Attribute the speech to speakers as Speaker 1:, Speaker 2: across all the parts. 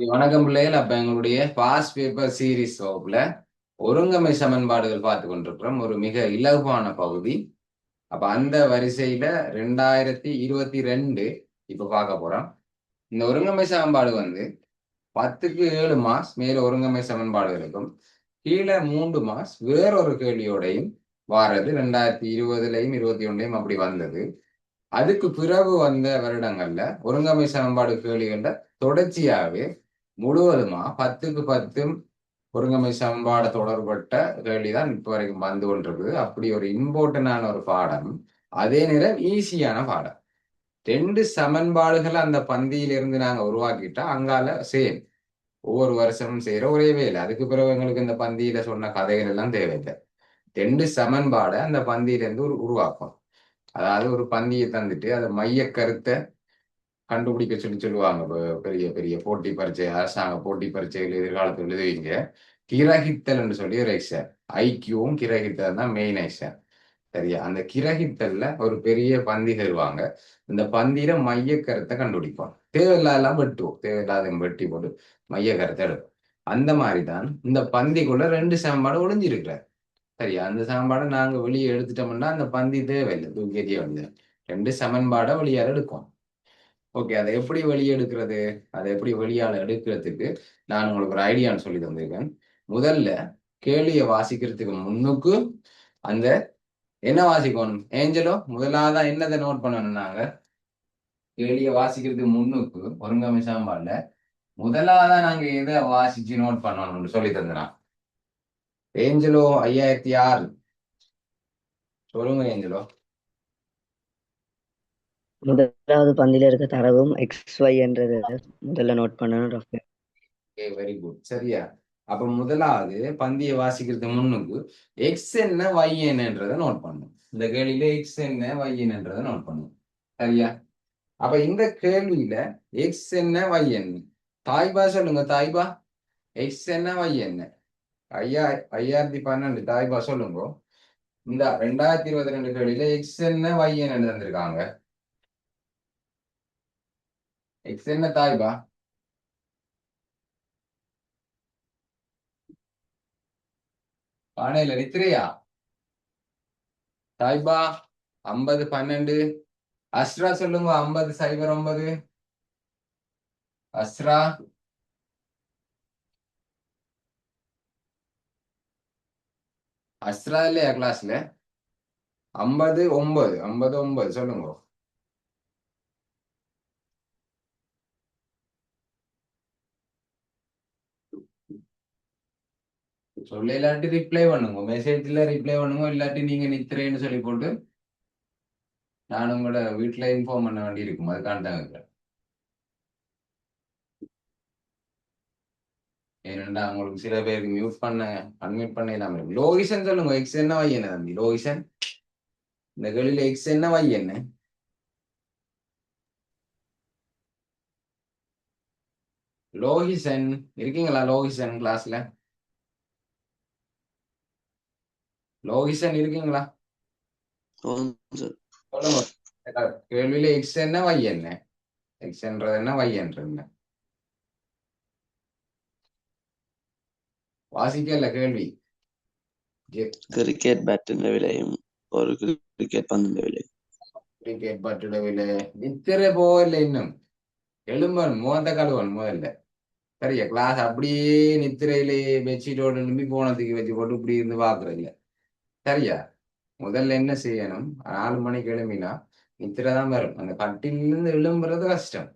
Speaker 1: வணக்கம் பிள்ளைகள். அப்ப எங்களுடைய பாஸ்ட் பேப்பர் சீரிஸ் வகுப்புல ஒருங்கமை சமன்பாடுகள் பார்த்து கொண்டிருக்கிறோம். ஒரு மிக இலகுவான பகுதி. அப்ப அந்த வரிசையில 2022 இப்ப பார்க்க போறோம். இந்த ஒருங்கமை சமன்பாடு 10க்கு 7 மார்க்ஸ் மேல ஒருங்கமை சமன்பாடுகளுக்கும் கீழே 3 மார்க்ஸ் வேறொரு கேள்வியோடையும் வாரது 2020லயும் 21லயும் அப்படி வந்தது. அதுக்கு பிறகு வந்த வருடங்கள்ல ஒருங்கமை சமன்பாடு கேள்விகள்ல தொடர்ச்சியாகவே முழுவதுமா 10க்கு 10 ஒருங்கமை சமன்பாடு தொடர்பட்ட கேள்விதான் இப்ப வரைக்கும் வந்து கொண்டிருக்குது. அப்படி ஒரு இம்பார்ட்டன்டான ஒரு பாடம், அதே நேரம் ஈஸியான பாடம். 2 சமன்பாடுகளை அந்த பந்தியிலிருந்து நாங்க உருவாக்கிட்டா அங்கால சேம் ஒவ்வொரு வருஷமும் செய்யற ஒரே வேலை. அதுக்கு பிறகு எங்களுக்கு இந்த பந்தியில சொன்ன கதைகள் எல்லாம் தேவையில்லை. 2 சமன்பாடை அந்த பந்தியிலிருந்து உருவாக்கும். அதாவது ஒரு பந்தியை தந்துட்டு அதை மைய கருத்தை கண்டுபிடிக்க சொல்லுவாங்க. பெரிய பெரிய போட்டி பரீட்சை, அரசாங்க போட்டி பரீட்சைகள் எதிர்காலத்தில் எழுதுவீங்க. கிரகித்தல் என்று சொல்லி ஒரு எக்ஸாம். ஐக்கியூவும் கிரகித்தல் தான் மெயின் எக்ஸாம். சரியா? அந்த கிரகித்தல்ல ஒரு பெரிய பந்தி தருவாங்க. இந்த பந்தியில மைய கருத்தை கண்டுபிடிப்போம். தேவையில்லாதெல்லாம் வெட்டுவோம். தேவையில்லாத வெட்டி போட்டு மைய கருத்தை எடுப்போம். அந்த மாதிரிதான் இந்த பந்திக்குள்ள 2 சமன்பாடு ஒளிஞ்சிருக்கிற. சரியா? அந்த சமன்பாடை நாங்க வெளியே எடுத்துட்டோம்னா அந்த பந்தி தேவையில்லை, தூக்கி எறிய வேண்டியது. 2 சமன்பாடை வெளியால எடுக்கும். ஓகே, அதை எப்படி வெளியே எடுக்கிறது? அதை எப்படி வெளியால எடுக்கிறதுக்கு நான் உங்களுக்கு ஒரு ஐடியான்னு சொல்லி தந்திருக்கேன். முதல்ல கேள்வியை வாசிக்கிறதுக்கு முன்னுக்கு அந்த என்ன வாசிக்கணும்? ஏஞ்சலோ முதலாவதா என்னதை நோட் பண்ணணும்? நாங்க கேள்வியை வாசிக்கிறதுக்கு முன்னுக்கு ஒருங்கமை சாம்பார்ல முதலாவதா நாங்க எதை வாசிச்சு நோட் பண்ணணும்னு சொல்லி தந்தேன். ஏஞ்சலோ 5006 சொல்லுங்க ஏஞ்சலோ.
Speaker 2: முதலாவது பந்தில இருக்க தரவும் XY என்றது முதல்ல நோட் பண்ணணும் ரஃப்.
Speaker 1: Okay, very good. சரியா? அப்ப முதலாவது பந்தியை வாசிக்கிறது முன்னுக்கு எக்ஸ் என்ன ஒய் என்னன்றதை நோட் பண்ணும். இந்த கேள்வியில எக்ஸ் என்ன ஒய் என்னன்றதை நோட் பண்ணும். சரியா? அப்ப இந்த கேள்வியில எக்ஸ் என்ன ஒய் என்ன? தாய்பா சொல்லுங்க. தாய்பா, எக்ஸ் என்ன ஒய் என்ன? 5012 தாய்பா சொல்லுங்க. இந்த 2022 கேள்வியில எக்ஸ் என்ன ஒய் என்ன தந்திருக்காங்க? எக்ஸ் என்ன தாய்பா? பானையில நித்திரையா? தாய்பா 5012. அஸ்ரா சொல்லுங்க. 5009. அஸ்ரா, அஸ்ரா இல்லையா கிளாஸ்ல? 59. 59 சொல்லுங்க. சொல்ல இல்லாட்டி ரிப்ளை பண்ணுங்க. மெசேஜ்ல ரிப்ளை பண்ணுங்க. இல்லாட்டி நீங்க நித்திரேன்னு சொல்லி போட்டு நான் உங்களோட வீட்டுல இன்ஃபார்ம் பண்ண வேண்டி இருக்கும். அதுக்கான தான் இருக்கிறேன். ஏனென்றா உங்களுக்கு சில பேருக்கு மியூட் பண்ண அன்மியூட் பண்ண இல்லாம இருக்கு. லோகிசன் சொல்லுங்க. எக்ஸ் என்ன வை என்ன தம்பி? லோகிசன், இந்த கேள்வியில எக்ஸ் என்ன வை என்ன? லோகிசன் இருக்கீங்களா? லோகிசன் கிளாஸ்ல லோகிசன் இருக்கீங்களா? சொல்லுங்க. கேள்வியில எக்ஸ் என்ன வை என்ன? எக்ஸ் என்றது என்ன வை என்றது என்ன? வாசிக்கல கேள்வி.
Speaker 3: கிரிக்கெட் பேட்டின் விலையும் ஒரு கிரிக்கெட் பந்தின் விலை.
Speaker 1: கிரிக்கெட் பட்டுடவில்லை. நித்திரை போகல இன்னும். எழும்பன் முகத்த கழுவன் முதல்ல. சரியா? கிளாஸ் அப்படியே நித்திரையிலே பெட்ஷீட்டோட நம்பி போனதுக்கு வச்சு போட்டு இப்படி இருந்து பாக்குறது இல்ல. சரியா? முதல்ல என்ன செய்யணும்? 4 மணிக்கு எழும்பினா நித்திரை தான் வரும். அந்த கட்டிலிருந்து எழும்புறது கஷ்டம்.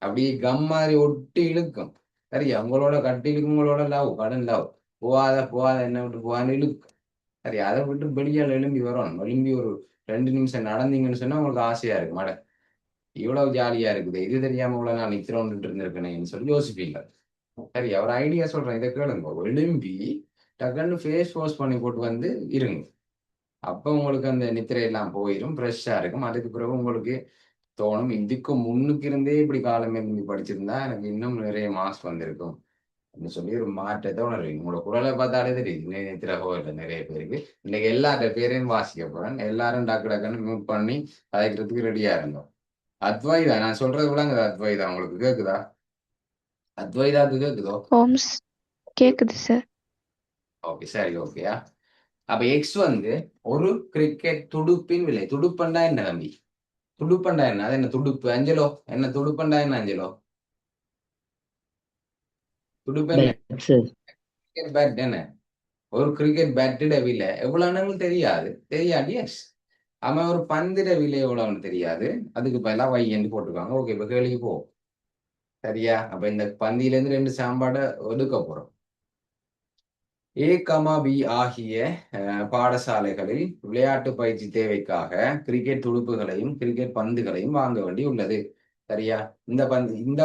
Speaker 1: அப்படியே கம் மாதிரி ஒட்டி இழுக்கும். சரியா? உங்களோட கட்டிலுக்கு உங்களோட லவ், கடன் லவ். போவாத போவாத என்ன விட்டு போவான்னு இழுக்கும். சரி, அதை விட்டு வெளியால் எழும்பி வரணும். எழும்பி ஒரு 2 நிமிஷம் நடந்தீங்கன்னு சொன்னா உங்களுக்கு ஆசையா இருக்கு. மட இவ்வளவு ஜாலியா இருக்குது, இது தெரியாம இவ்வளவு நான் நித்திரோண்டு இருந்திருக்கேன்னு சொல்லி யோசிப்பீங்க. சரி, அவர் ஐடியா சொல்றேன், இதை கேளுங்க. எழும்பி டக்குன்னு ஃபேஸ் வாஷ் பண்ணி போட்டு இருங்க. அப்ப உங்களுக்கு அந்த நித்திரை எல்லாம் போயிடும், ஃப்ரெஷ்ஷா இருக்கும். அதுக்கு பிறகு உங்களுக்கு தோணும், இதுக்கு முன்னுக்கு இருந்தே இப்படி காலம் இருந்து படிச்சிருந்தா எனக்கு இன்னும் நிறைய மார்க்ஸ் வந்திருக்கும் அப்படின்னு சொல்லி ஒரு மாற்றத்தை உணர்வீங்க. உங்களோட குரலை பார்த்தாலே தெரியுது நித்திரை போயில நிறைய பேருக்கு. இன்னைக்கு எல்லாத்த பேரையும் வாசிக்க போறேன். எல்லாரும் டக்கு டக்குன்னு மியூட் பண்ணி கதைக்கிறதுக்கு ரெடியா இருந்தோம். அத்வைதா, நான் சொல்றது விளங்குதா? அத்வைதா உங்களுக்கு கேக்குதா? அத்வைதாக்கு கேக்குதோ?
Speaker 4: ஓம்ஸ் கேக்குது சார்.
Speaker 1: ஓகே, சரி, ஓகேயா. அப்ப எக்ஸ் வந்து ஒரு கிரிக்கெட் துடுப்பின் விலை. துடுப்பண்டா என்ன தம்பி? துடுப்பண்டா என்ன? அது என்ன துடுப்பு? அஞ்சலோ என்ன துடுப்பண்டா என்ன அஞ்சலோ? துடுப்பு என்ன?
Speaker 2: பேட்ஸ்
Speaker 1: கிரிக்கெட் பேட் என்ன? ஒரு கிரிக்கெட் பேட்டிட விலை எவ்வளவுன்னு தெரியாது. தெரியாட்டி எஸ். அவன் ஒரு பந்திட விலை எவ்வளவுன்னு தெரியாது. அதுக்கு பதிலாக வை என்று போட்டிருக்காங்க. ஓகே, இப்ப கேள்விக்கு போ. சரியா? அப்ப இந்த பந்தியில இருந்து 2 சாம்பாடை எடுக்க போறோம். ஏ, பி ஆகிய பாடசாலைகளில் விளையாட்டு பயிற்சி தேவைக்காக கிரிக்கெட் துடுப்புகளையும் கிரிக்கெட் பந்துகளையும் வாங்க வேண்டி உள்ளது. சரியா? இந்த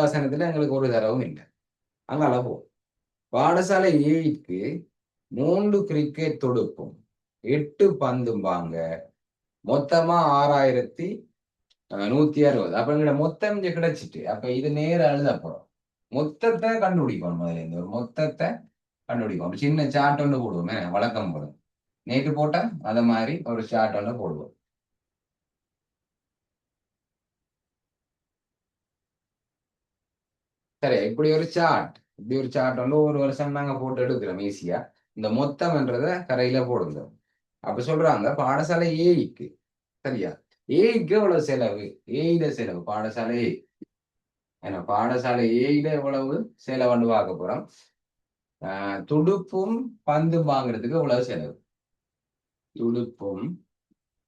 Speaker 1: வசனத்துல எங்களுக்கு ஒரு தரவும் இல்லை. அங்க அளவு பாடசாலை ஏக்கு 3 கிரிக்கெட் துடுப்பும் 8 பந்தும் வாங்க மொத்தமா 6160. அப்ப எங்கட மொத்தம் இங்க கிடைச்சிட்டு, அப்ப இது நேர எழுத போறோம். மொத்தத்தை கண்டுபிடிக்கணும். முதல்ல இந்த ஒரு மொத்தத்தை கண்டுபிடிக்கும். சின்ன சார்ட் ஒன்று போடுவோமே, வழக்கம் போடும். நேற்று போட்டா அத மாதிரி ஒரு சார்ட் ஒன்று போடுவோம். சரி, இப்படி ஒரு சார்ட் வந்து ஒரு வருஷம் நாங்க போட்டு எடுக்கிறோம் ஈஸியா. இந்த மொத்தம்ன்றத கரையில போடுங்க. அப்ப சொல்றாங்க பாடசாலை ஏக்கு. சரியா? ஏக்கு எவ்வளவு செலவு? ஏயில செலவு பாடசாலை ஏ. ஏன்னா பாடசாலை ஏயில எவ்வளவு செலவுன்னு பார்க்க போறோம். துடுப்பும் பந்தும் வாங்குறதுக்கு எவ்வளவு செலவு? துடுப்பும்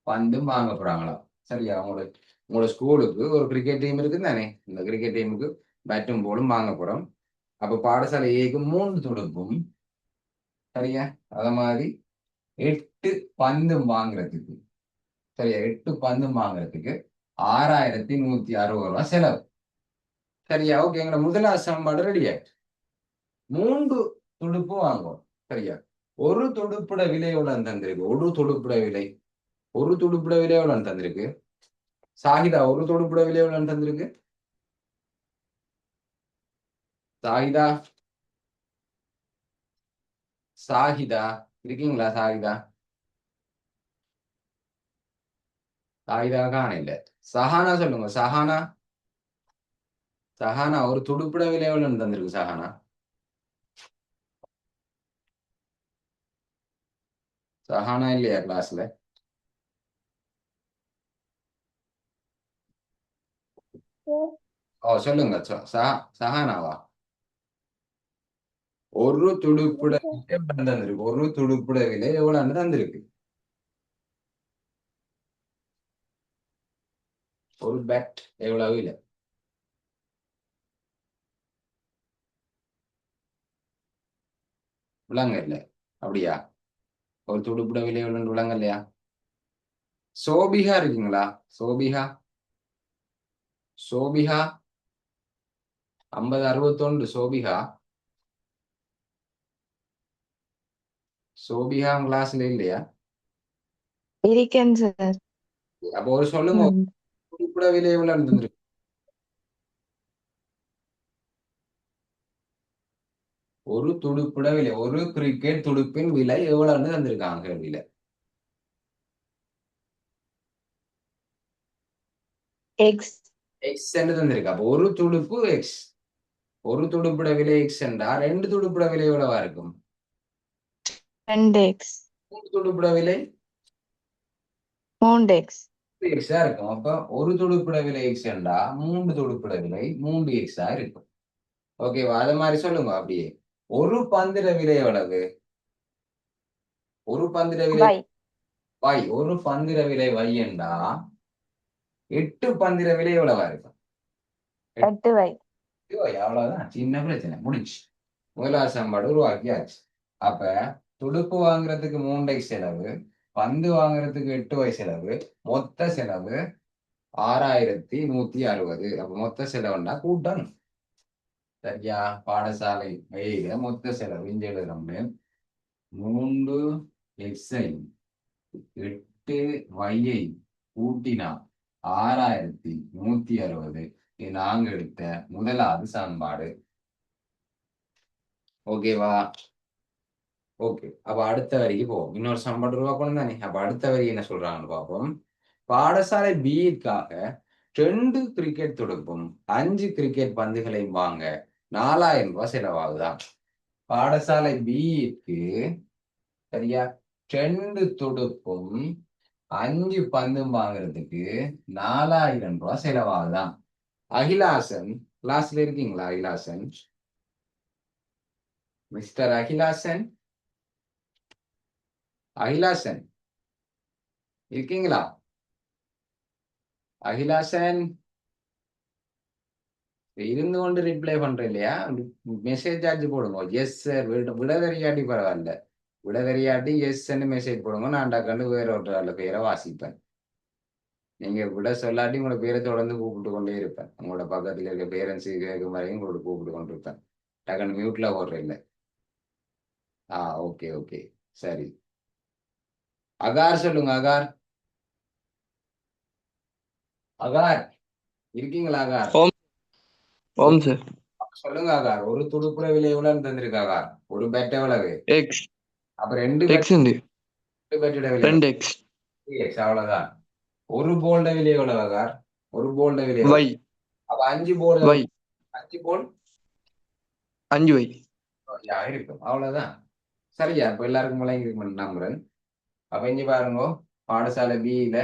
Speaker 1: பந்தும் வாங்க போறாங்களா? சரியா? உங்களோட ஸ்கூலுக்கு ஒரு கிரிக்கெட் டீம் இருக்குது தானே? இந்த கிரிக்கெட் டீமுக்கு பேட்டும் போலும் வாங்க போறோம். அப்ப பாடசாலை ஏக்கு 3 துடுப்பும், சரியா, அத மாதிரி 8 பந்தும் வாங்குறதுக்கு, சரியா, 8 பந்தும் வாங்குறதுக்கு 6160 ரூபாய் செலவு. சரியா? ஓகே, எங்களோட முதலாவது சமன்பாடு ரெடி ஆயிடுச்சு. 3 துடுப்பு வாங்குவோம். சரியா? ஒரு துடுப்புட விலை எவ்வளவு தந்திருக்கு? ஒரு துடுப்புட விலை எவ்வளவு தந்திருக்கு? சாகிதா, ஒரு துடுப்புட விலை எவ்வளவு தந்திருக்கு? சாகிதா சாகிதா இருக்கீங்களா? சாகிதா காண இல்ல. சஹானா சொல்லுங்க. சஹானா ஒரு துடுப்புட விலை எவ்வளவு தந்திருக்கு? சஹானா இல்லையா கிளாஸ்ல? ஓ, சொல்லுங்க. சஹானாவா? ஒரு துடுப்புட விலை எவ்வளவு தந்திருக்கு? ஒரு துடுப்புட விலை எவ்வளவு தந்திருக்கு? ஒரு பேட் எவ்வளவு இல்லை? விளங்க இல்லை. அப்படியா? ஒரு துடுப்புட விலை எவ்வளவு விளங்க இல்லையா? சோபிகா இருக்கீங்களா? சோபிகா 5061. சோபிகா கிளாஸ்ல இல்லையா?
Speaker 4: இருக்கேன் சார்.
Speaker 1: அப்போ ஒரு சொல்லுங்க. துடுப்புட விலை எவ்வளவு தந்திருக்கு? ஒரு துடுப்புட விலை, ஒரு கிரிக்கெட் துடுப்பின் விலை எவ்வளவுன்னு தந்திருக்காங்க கேள்வியில.
Speaker 4: எக்ஸ்
Speaker 1: எக்ஸ் என்று தந்திருக்கு. அப்போ ஒரு துடுப்பு எக்ஸ். ஒரு துடுப்புட விலை எக்ஸ் என்றா 2 துடுப்புட விலை எவ்வளவா இருக்கும்?
Speaker 4: 2x
Speaker 1: 3 துடுப்புட விலை
Speaker 4: 3x
Speaker 1: எக்ஸா இருக்கும். அப்ப ஒரு துடுப்புட விலை எக்ஸ் என்றா 3 துடுப்புட விலை 3 எக்ஸா இருக்கும். ஓகேவா? அது மாதிரி சொல்லுங்க. அப்படியே ஒரு பந்திர விலை எவ்வளவு? ஒரு பந்திர விலை
Speaker 4: y
Speaker 1: ஒரு பந்திர விலை என்றா 8 பந்திர விலை எவ்வளவா இருக்கும்?
Speaker 4: 8y
Speaker 1: அவ்வளவுதான். சின்ன பிரச்சனை முடிச்சு. முதலாவது சமன்பாடு உருவாக்கியாச்சு. அப்ப துடுப்பு வாங்குறதுக்கு 3 செலவு, பந்து வாங்குறதுக்கு 8 செலவு, மொத்த செலவு 6160. அப்ப மொத்த செலவுன்னா கூட்டணும். சரியா? பாடசாலை மொத்த செலவு இங்க எழுதுறோம்னு 3 எக்ஸை 8 வையை கூட்டினா 6160. இது நாங்க எடுத்த முதலாவது சமன்பாடு. ஓகேவா? ஓகே, அப்ப அடுத்த வரிக்கு போவோம். இன்னொரு சமன்பாடு உருவாக்கணும் தானே? அப்ப அடுத்த வரி என்ன சொல்றாங்கன்னு பார்ப்போம். பாடசாலை பிக்காக 2 கிரிக்கெட் துடுப்பும் 5 கிரிக்கெட் பந்துகளையும் வாங்க 4,000 செலவாகுதான். பாடசாலை பிக்கு சரியா 2 துடுப்பும் 5 பந்தும் வாங்குறதுக்கு 4,000 செலவாகுதான். அகிலாசன் கிளாஸ்ல இருக்கீங்களா? அகிலாசன், மிஸ்டர் அகிலாசன், அகிலாசன் இருக்கீங்களா? அகிலாசன் இருந்து கொண்டு ரிப்ளை பண்றேன் இல்லையா? மெசேஜ் ஆச்சு போடுங்க. எஸ் சார், விட தெரியாட்டி பரவாயில்ல, விட தெரியாட்டி எஸ் மெசேஜ் போடுங்க. நான் டக்குன்னு வேற ஒரு பேரை வாசிப்பேன். நீங்க விட சொல்லாட்டி உங்களோட பேரை தொடர்ந்து கூப்பிட்டு கொண்டே இருப்பேன். உங்களோட பக்கத்துல இருக்க பேரண்ட்ஸ் கேட்கும் வரையும் உங்களோட கூப்பிட்டு கொண்டு இருப்பேன். டக்குன்னு மியூட்ல போடுற இல்லை. ஓகே ஓகே சரி. அகார் சொல்லுங்க. அகார், அகார் இருக்கீங்களா? அகார்
Speaker 3: ஓம் சார்.
Speaker 1: சொல்லுங்க. அகார், ஒரு துடுப்புற விலை எவ்வளவு தந்திருக்கு? அகார், ஒரு பேட் எவ்வளவு?
Speaker 3: எக்ஸ்.
Speaker 1: அப்ப 2
Speaker 3: எக்ஸ் உண்டு.
Speaker 1: பேட்டோட விலை
Speaker 3: 2x.
Speaker 1: எக்ஸ், அவ்வளவுதான். ஒரு போல்ட விலை எவ்வளவு? அகார், ஒரு போல்ட விலை
Speaker 3: y.
Speaker 1: அப்ப 5 போல்,
Speaker 3: y.
Speaker 1: 5 போல்
Speaker 3: 5y.
Speaker 1: இருக்கும். அவ்வளவுதான். சரியா? இப்ப எல்லாருக்கும் முளைங்க நம்புறேன். அப்ப இங்க பாருங்க, பாடசாலை பியில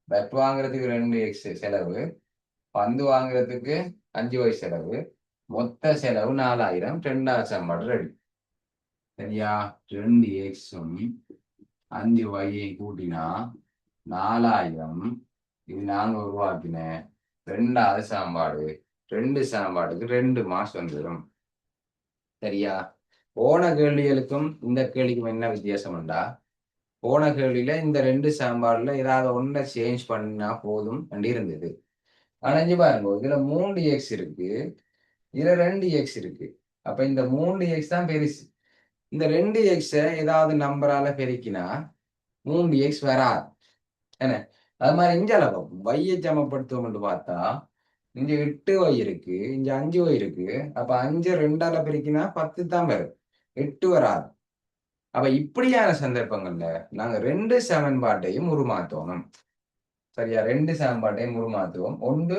Speaker 1: பேட் வாங்குறதுக்கு 2x செலவு, பந்து வாங்குறதுக்கு 5y செலவு, மொத்த செலவு 4,000. 2வது சமன்பாடு ரெடி. சரியா? 2x-உம் 5y கூட்டினா 4,000. இது நாங்க உருவாக்கின 2வது சமன்பாடு. 2 சமன்பாடுக்கு 2 மார்க்ஸ் வந்துடும். சரியா? போன கேள்விகளுக்கும் இந்த கேள்விக்கும் என்ன வித்தியாசம் உண்டா? போன கேள்வியில இந்த 2 சமன்பாடுல ஏதாவது ஒன்றை சேஞ்ச் பண்ணா போதும் என்று இருந்தது. ஆனா இங்க பாருங்க, இதுல 3x இருக்கு, இதுல 2x இருக்கு. அப்ப இந்த 3x தான் பெருசு. இந்த 2x ஏதாவது நம்பரால பெருக்கினா 3x வராது. என்ன? அது மாதிரி இங்க வையை சமப்படுத்துவோம்னு பார்த்தா இங்க 8y இருக்கு, இங்க 5y இருக்கு. அப்ப 5 2ஆல பெருக்கினா 10 தான் வரும், 8 வராது. அப்ப இப்படியான சந்தர்ப்பங்கள்ல நாங்க 2 சமன்பாட்டையும் உருமாற்றணும். சரியா? 2 சமன்பாட்டையும் உருமாற்றுவோம். ஒன்று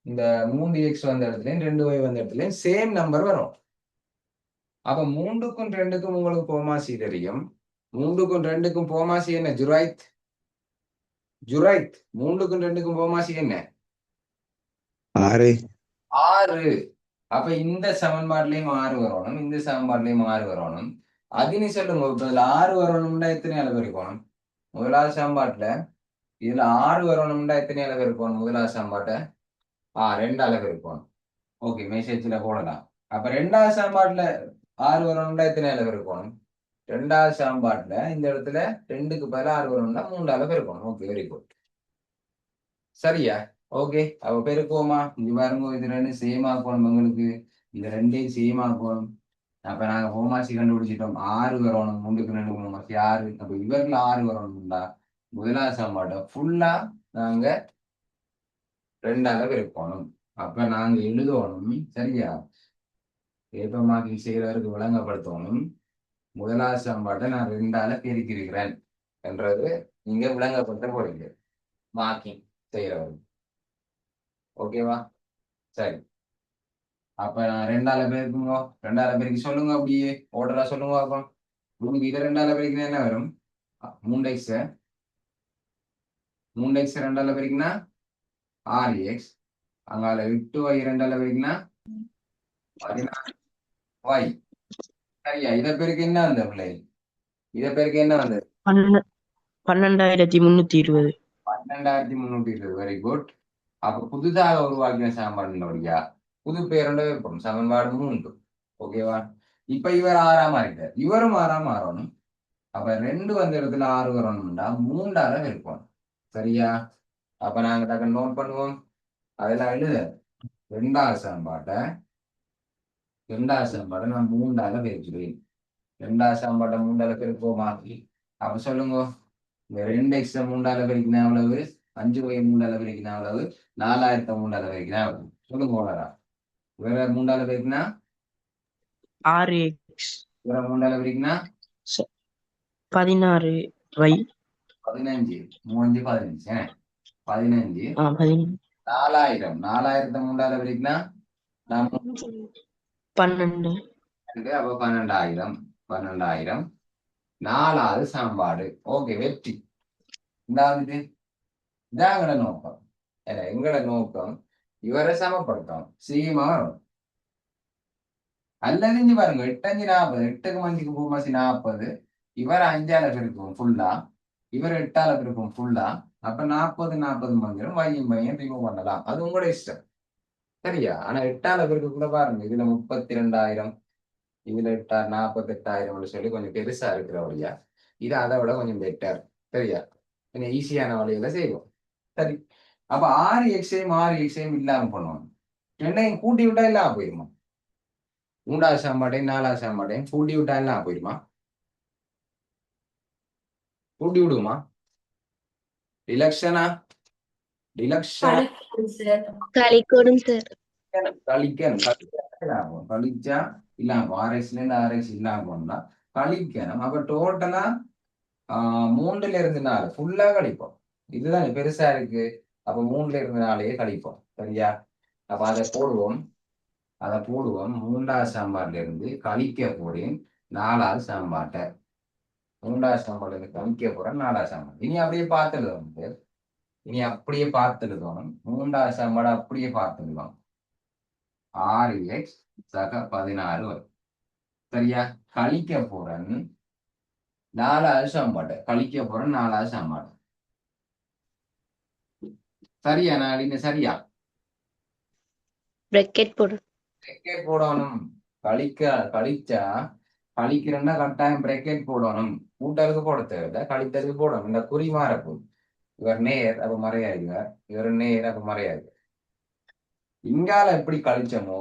Speaker 1: இந்த 3x வந்த இடத்துலயும் 2y வந்த இடத்துலயும் சேம் நம்பர் வரும். அப்ப 3க்கும் 2க்கும் உங்களுக்கு போமாசி தெரியும். 3க்கும் 2க்கும் போமாசி என்ன? ஜுரைத், ஜுரைத். 3க்கும் 2க்கும் போமாசி என்ன?
Speaker 3: 6.
Speaker 1: 6. அப்ப இந்த சமன்பாட்டிலையும் 6 வரணும், இந்த சமன்பாட்டிலையும் 6 வரணும். அது நீ சொல்லுங்க. இப்ப இதுல 6 வரணும்னா எத்தனை அளவு இருக்கணும்? முதலாவது சமன்பாட்டுல இதுல 6 வரணும்னா எத்தனை அளவு இருக்கணும்? முதலாவது சமன்பாட்டை 2 அளவு இருக்கணும். ஓகே, மெசேஜ்ல போடலாம். அப்ப 2வது சமன்பாட்டுல 6 வரணும்னா எத்தனை அளவு இருக்கணும்? 2வது சமன்பாட்டுல இந்த இடத்துல 2க்கு பதிலா 6 வரணும்னா 3 அளவு இருக்கணும். Okay, very good. சரியா? ஓகே, அப்ப பெருக்குவோமா? இங்க பாருங்க, இது 2 சேம் ஆக்கணும். உங்களுக்கு இந்த 2ஐயும் சேம் ஆக்கணும். அப்ப நாங்க ஹோமாசி கண்டுபிடிச்சிட்டோம். 6 வரணும், 3க்கு 2 ஹோமாசி 6. அப்ப இவர்கள் 6 வரணும்னா முதலாவது சமன்பாட்டை ஃபுல்லா நாங்க 2ஆல பெருக்கணும். அப்ப நாங்க எழுதணும். சரியா? ஏப்பமாக்கி செய்யறவருக்கு விளங்கப்படுத்தணும். முதலாவது சமன்பாட்டை நான் 2ஆல பெருக்கிருக்கிறேன் என்றது நீங்க விளங்கப்படுத்த போறீங்க மார்க்கிங் செய்யறவரு. ஓகேவா? சரி. அப்ப நான் 2ஆல பெருக்குங்க. 2ஆல பெருக்கி சொல்லுங்க, அப்படியே ஓர்டரா சொல்லுங்க பார்ப்போம். உங்களுக்கு இதை 2ஆல பெருக்கினா என்ன வரும்? 3x 2ஆல பெருக்கினா 6x. அங்கால 8y 2ஆல பெருக்கினா 16y. சரியா? இதை பேருக்கு என்ன வந்த பிள்ளை? இதை பேருக்கு என்ன வந்தது?
Speaker 2: 12,320.
Speaker 1: 12,320. Very good. அப்ப புதுதாக உருவாக்கின சமன்பாடுயா புது பேரோட வைப்போம். சமன்பாடு 3. ஓகேவா? இப்ப இவர் 6ஆம் மாறிட்டார், இவரும் 6ஆம் மாறணும். அப்ப 2 வந்த இடத்துல 6 வரணும்னா 3ஆல வைப்போம். சரியா? அப்ப நாங்க டக்கு நோட் பண்ணுவோம். அதெல்லாம் எழுத 2வது சமன்பாட்டை நான் 3ஆல பெருக்கிறேன். 2வது சமன்பாட்டை 3ஆல பெருக்குவோமா? அப்ப சொல்லுங்க, இந்த 2x 3ஆல பெருக்கினா எவ்வளவு? 5y 3ஆல பெருக்கினா எவ்வளவு? 4,000 3ஆல பெருக்கினா எவ்வளவு? சொல்லுங்க ஓடரா. வேற 3ஆல பெருக்கினா
Speaker 2: 6x.
Speaker 1: வேற 3ஆல பெருக்கினா
Speaker 2: 16y.
Speaker 1: 15. 3 15. 15.
Speaker 2: 15.
Speaker 1: 4,000 4,000 3ஆல பெருக்கினா 4
Speaker 4: 12
Speaker 1: அப்ப 12,000 4வது சாம்பாடு. ஓகே, வெற்றி. இதாவது இதான் எங்கட நோக்கம். ஏன்னா எங்கட நோக்கம் இவரை சமப்படுத்தணும், சீமா வரும். அல்லது இங்க பாருங்க, 8×5 = 40, 8க்கு 5க்கு 40, இவர் 5ஆல பெருக்கும் ஃபுல்லா, இவர் 8ஆல பெருக்கும் ஃபுல்லா. அப்ப 40 வந்துடும். பையன் ரிமூவ் பண்ணலாம், அது உங்களோட இஷ்டம். சரியா? ஆனா 8ஆல பெருக்குள்ள பாருங்க, இதுல 32,000, இதுல 48,000 சொல்லி கொஞ்சம் பெருசா இருக்கிற வழியா, இது அதை விட கொஞ்சம் பெட்டர். சரியா? கொஞ்சம் ஈஸியான வழியில செய்வோம். சரி, அப்ப 6x6x இல்லாம பண்ணுவோம். ரெண்டையும் கூட்டி விட்டா இல்லாம போயிருமா? 3வது சாம்பாட்டையும் 4வது சாம்பாட்டையும் கூட்டி விட்டா இல்லாம போயிருமா? கூட்டி விடுமா? டிலக்ஷனா? டிலக்ஷனா?
Speaker 5: கழிக்கணும் சார்.
Speaker 1: கழிக்கணும். கழிச்சா இல்லாம 6x இருந்து 6x இல்லாம போனா கழிக்கணும். அப்ப டோட்டலா 3ல இருந்து 4 ஃபுல்லா கழிப்போம். இதுதான் பெருசா இருக்கு. அப்ப 3ல இருந்து 4 கழிப்போம். சரியா? அப்ப அதை போடுவோம். 3வது சாம்பார்ல இருந்து கழிக்க போறேன் 4வது சாம்பாட்டை. 3வது சாம்பார்ல இருந்து கழிக்க போறேன் 4வது சாம்பார். இனி அப்படியே பார்த்துடுவோம். 3வது சாம்பாடு அப்படியே பார்த்துடுவோம். 6x சக 16 வரும். சரியா? கழிக்க போறேன் 4வது சாம்பாட்டை. கழிக்க போறேன் 4வது சாம்பாடு. சரியா? நான் சரியா?
Speaker 5: பிரக்கெட் போடு.
Speaker 1: பிரேக்கெட் போடணும். கழிச்சா கழிக்கிறேன்னா கட்டாயம் பிரேக்கெட் போடணும். கூட்டலுக்கு போட தேவையில்லை, கழித்தலுக்கு போடணும். இந்த குறி மாறப்போம். இவர் நேர் அப்ப மறையாயிருவார், இவர் நேர் அப்ப மறையாயிருவார். இங்கால எப்படி கழிச்சோமோ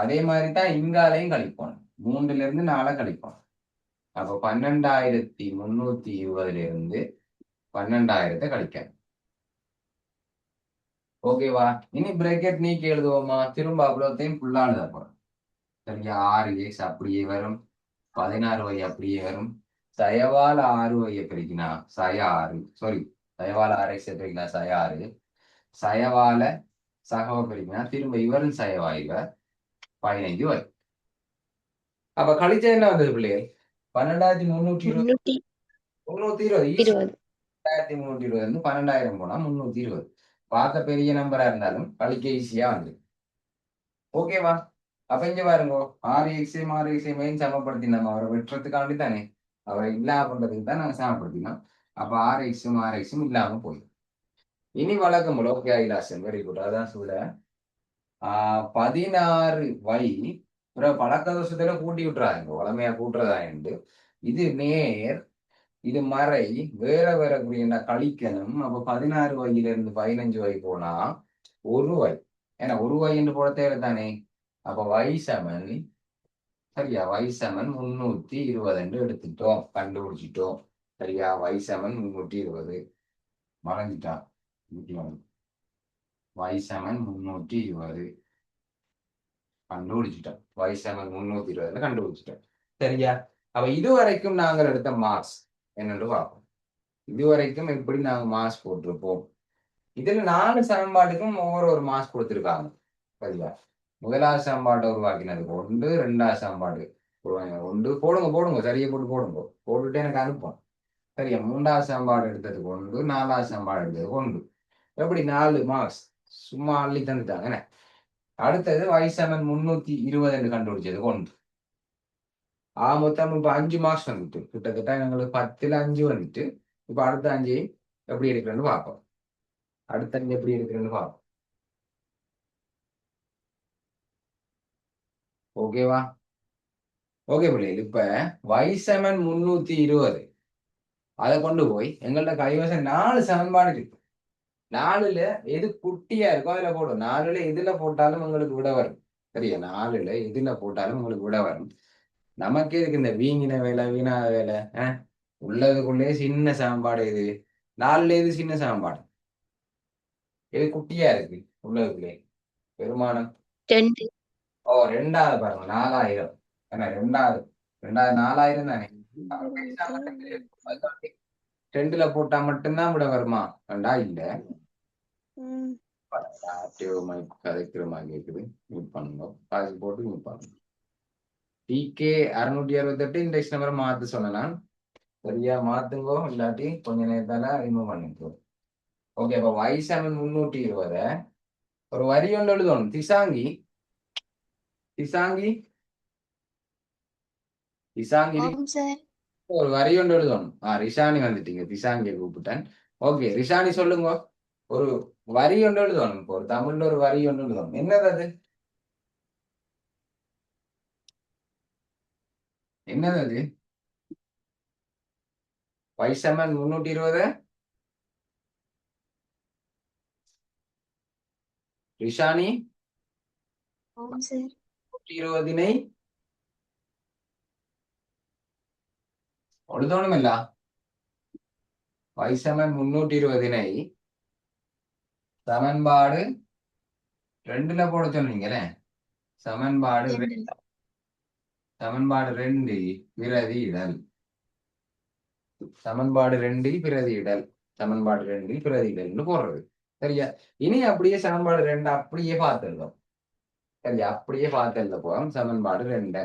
Speaker 1: அதே மாதிரி தான் இங்காலையும் கழிப்போம். 3ல இருந்து 4 கழிப்போம். அப்ப 12,320 இருந்து 12,000 கழிக்கணும். ஓகேவா? இனி பிரேக்கெட் நீக்கி எழுதுவோமா? திரும்ப அவ்வளோத்தையும் ஃபுல்லா எழுத போறோம். சரியா? 6x அப்படியே வரும், 16y அப்படியே வரும். தயவால 6y பெருக்கினா சய 6, சாரி தயவால 6x பெருக்கினா சய 6, சயவால சகவ பெருக்கினா திரும்ப இவரும் சயவாயில 15y. அப்ப கழிச்ச என்ன வந்தது பிள்ளைகள்? 12,320.
Speaker 5: 320.
Speaker 1: 12,320 வந்து 12,000 போனா 320. பார்க்க பெரிய நம்பரா இருந்தாலும் கழிக்க ஈஸியா வந்து. ஓகேவா? அப்ப இங்க பாருங்க, 6x சமப்படுத்தினோம். அவரை வெட்டுறதுக்காண்டி தானே, அவரை இல்லாம பண்றதுக்கு தான் நாங்க சமப்படுத்தினோம். அப்ப 6x இல்லாம போய் இனி வழக்கம் போல. ஓகே ஐலாசன், வெரி குட். அதான் சொல்ல 16y பழக்க தோஷத்துல கூட்டி விட்டுறாங்க, வளமையா கூட்டுறதாண்டு. இது நேர், இது மறை, வேற வேற குறிய கழிக்கணும். அப்ப 16y இருந்து 15y போனா 1y. ஏன்னா 1y என்று போட தேவை தானே. அப்ப y சமன், சரியா, y சமன் 320 என்று எடுத்துட்டோம், கண்டுபிடிச்சிட்டோம். சரியா? y சமன் 320 மறைஞ்சிட்டான். y சமன் 320 கண்டுபிடிச்சிட்டோம். y சமன் 320 கண்டுபிடிச்சிட்டோம். சரியா? அப்ப இதுவரைக்கும் நாங்கள் எடுத்த மார்க்ஸ் என்னென்று பார்ப்போம். இதுவரைக்கும் எப்படி நாங்க மார்க்ஸ் போட்டிருப்போம். இதுல 4 சமன்பாட்டுக்கும் ஒவ்வொரு மார்க்ஸ் கொடுத்திருக்காங்க. சரியா? 1வது சமன்பாட்டை உருவாக்கினதுக்கு 1, 2வது சமன்பாடு 1 போடுங்க, சரியா போடுங்க, போட்டுட்டு எனக்கு அனுப்போம். சரியா? 3வது சமன்பாடு எடுத்ததுக்கு 1, 4வது சமன்பாடு எடுத்ததுக்கு 1. எப்படி 4 மார்க்ஸ் சும்மா அள்ளி தந்துட்டாங்க. அடுத்தது y சமன் 320 என்று கண்டுபிடிச்சது 1. மொத்தம் இப்ப 5 மார்க்ஸ் வந்துட்டு, கிட்டத்தட்ட எங்களுக்கு 10ல் 5 வந்துட்டு. இப்ப அடுத்த 5 எப்படி எடுக்கிறேன்னு பார்ப்போம். அடுத்த 5 எப்படி எடுக்கிறேன்னு பார்ப்போம். ஓகேவா? ஓகே பிள்ளைகள், இப்ப y சமன் 320 அதை கொண்டு போய் எங்கள்ட்ட கைவசம் 4 சமன்பாடு இருக்கு. 4ல எது குட்டியா இருக்கோ அதுல போடும். 4ல எதுல போட்டாலும் உங்களுக்கு விட வரும். சரியா? 4ல எதுல போட்டாலும் உங்களுக்கு விட வரும். நமக்கே இருக்கு இந்த வீங்கின வேலை, வீணாத வேலை. உள்ளதுக்குள்ளே சின்ன சமன்பாடு எது? 4ல எது சின்ன சமன்பாடு? எது குட்டியா இருக்கு உள்ளதுக்குள்ளே? பெருமானம்
Speaker 5: 2.
Speaker 1: 2வது பாருங்க, 4,000. ஏன்னா 2வது 4,000 தானே. 2ல போட்டா மட்டும்தான் விட வருமா? வேண்டா இல்ல. கதைக்கிற மாதிரி இருக்குது. மியூட் பண்ணுங்க, காசு போட்டு மியூட் பண்ணுங்க. டிகே 668 இண்டெக்ஸ் நம்பரை மாத்து சொன்னேன். சரியா மாத்துங்கோ, இல்லாட்டி கொஞ்ச நேரத்தால ரிமூவ் பண்ணிக்கோ. ஓகே, அப்ப y7 320 ஒரு வரி ஒன்று எழுதணும். திசாங்கி திசாங்கி திசாங்கி ஒரு வரி ஒன்று எழுதணும். ரிஷானி வந்துட்டீங்க, திசாங்கியை கூப்பிட்டேன். ஓகே ரிஷானி சொல்லுங்க, ஒரு வரி ஒன்று எழுதணும். இப்போ ஒரு தமிழ்ல ஒரு வரி ஒன்று எழுதணும். என்னது அது? என்னது அது? y7 320 ரிஷானி 120 எழுதணுமில்ல. y7 320 சமன்பாடு 2ல போட சொன்னீங்களே. சமன்பாடு 2 பிரதியிடல். சமன்பாடு 2 பிரதியிடல். சமன்பாடு 2 பிரதியிடல்னு போடுறது. சரியா? இனி அப்படியே சமன்பாடு 2 அப்படியே பார்த்துடலாம். சரியா? அப்படியே பார்த்துடல போறோம் சமன்பாடு 2.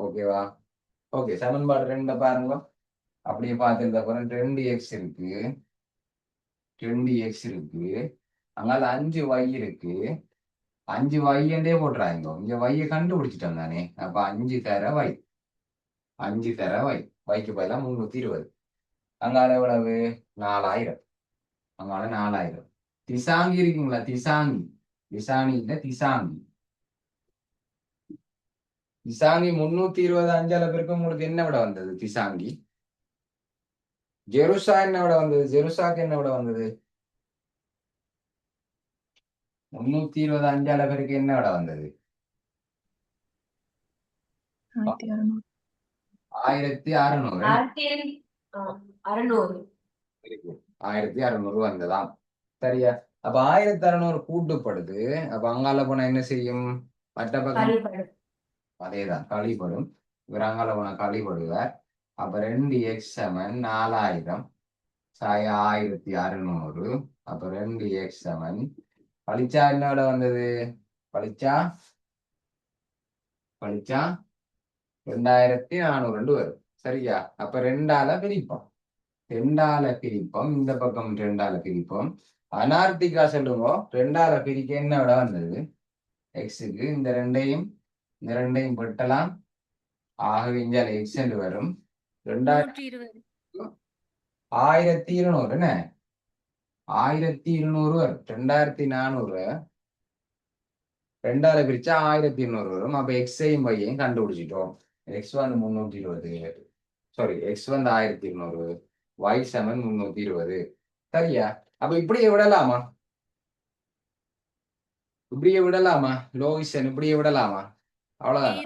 Speaker 1: ஓகேவா? ஓகே, சமன்பாடு 2 பாருங்க. அப்படியே பார்த்துருந்த போறோம். 2x இருக்கு, 2x இருக்கு, அங்கால 5y இருக்கு. 5y என்றே போட்டுறாங்க. இங்க y கண்டுபிடிச்சிட்டோம் தானே. அப்ப 5 தர y, 5 தர y, yக்கு பதிலா 320. அங்கால எவ்வளவு? 4000. அங்கால 4000. திசாங்கி இருக்குங்களா? திசாங்கி, திசானி இல்ல திசாங்கி. திசாங்கி 320 5ஆல பேருக்கு உங்களுக்கு என்ன விட வந்தது? திசாங்கி. ஜெருசா என்ன விட வந்தது? ஜெருசாக்கு என்ன விட வந்தது? 320 5ஆல பேருக்கு என்ன விட வந்தது? 1600. 1600 வந்ததாம். சரியா? அப்ப 1600 கூட்டுப்படுது. அப்ப அங்கால போனா என்ன செய்யும்? மற்ற பக்கம் அதேதான் கழிப்படும். இவர் அங்கால போனா கழிப்படுவார். அப்ப 2x சமன் 4000 சாய 1600. அப்ப 2x சமன் பழிச்சா என்னோட வந்தது? பழிச்சா 2400 வரும். சரியா? அப்ப 2ஆல பிரிப்போம். 2ஆல பிரிப்போம். இந்த பக்கம் 2ஆல பிரிப்போம். அனார்த்திகா சொல்லுங்க, 2ஆல பிரிக்க என்ன விட வந்தது? எக்ஸுக்கு இந்த ரெண்டையும் வெட்டலாம். ஆகவே இங்க எக்ஸ் என்று வரும். 1200 1200 என்ன? 1200 வரும். 2400 2ஆல பிரிச்சா 1200 வரும். அப்ப எக்ஸையும் பையையும் கண்டுபிடிச்சிட்டோம். எக்ஸ் வந்து 320, சாரி எக்ஸ் வந்து 1200, y சமன் 320. சரியா? அப்ப இப்படியே விடலாமா? இப்படியே விடலாமா? லோகிசன் இப்படியே விடலாமா? அவ்வளவுதான்.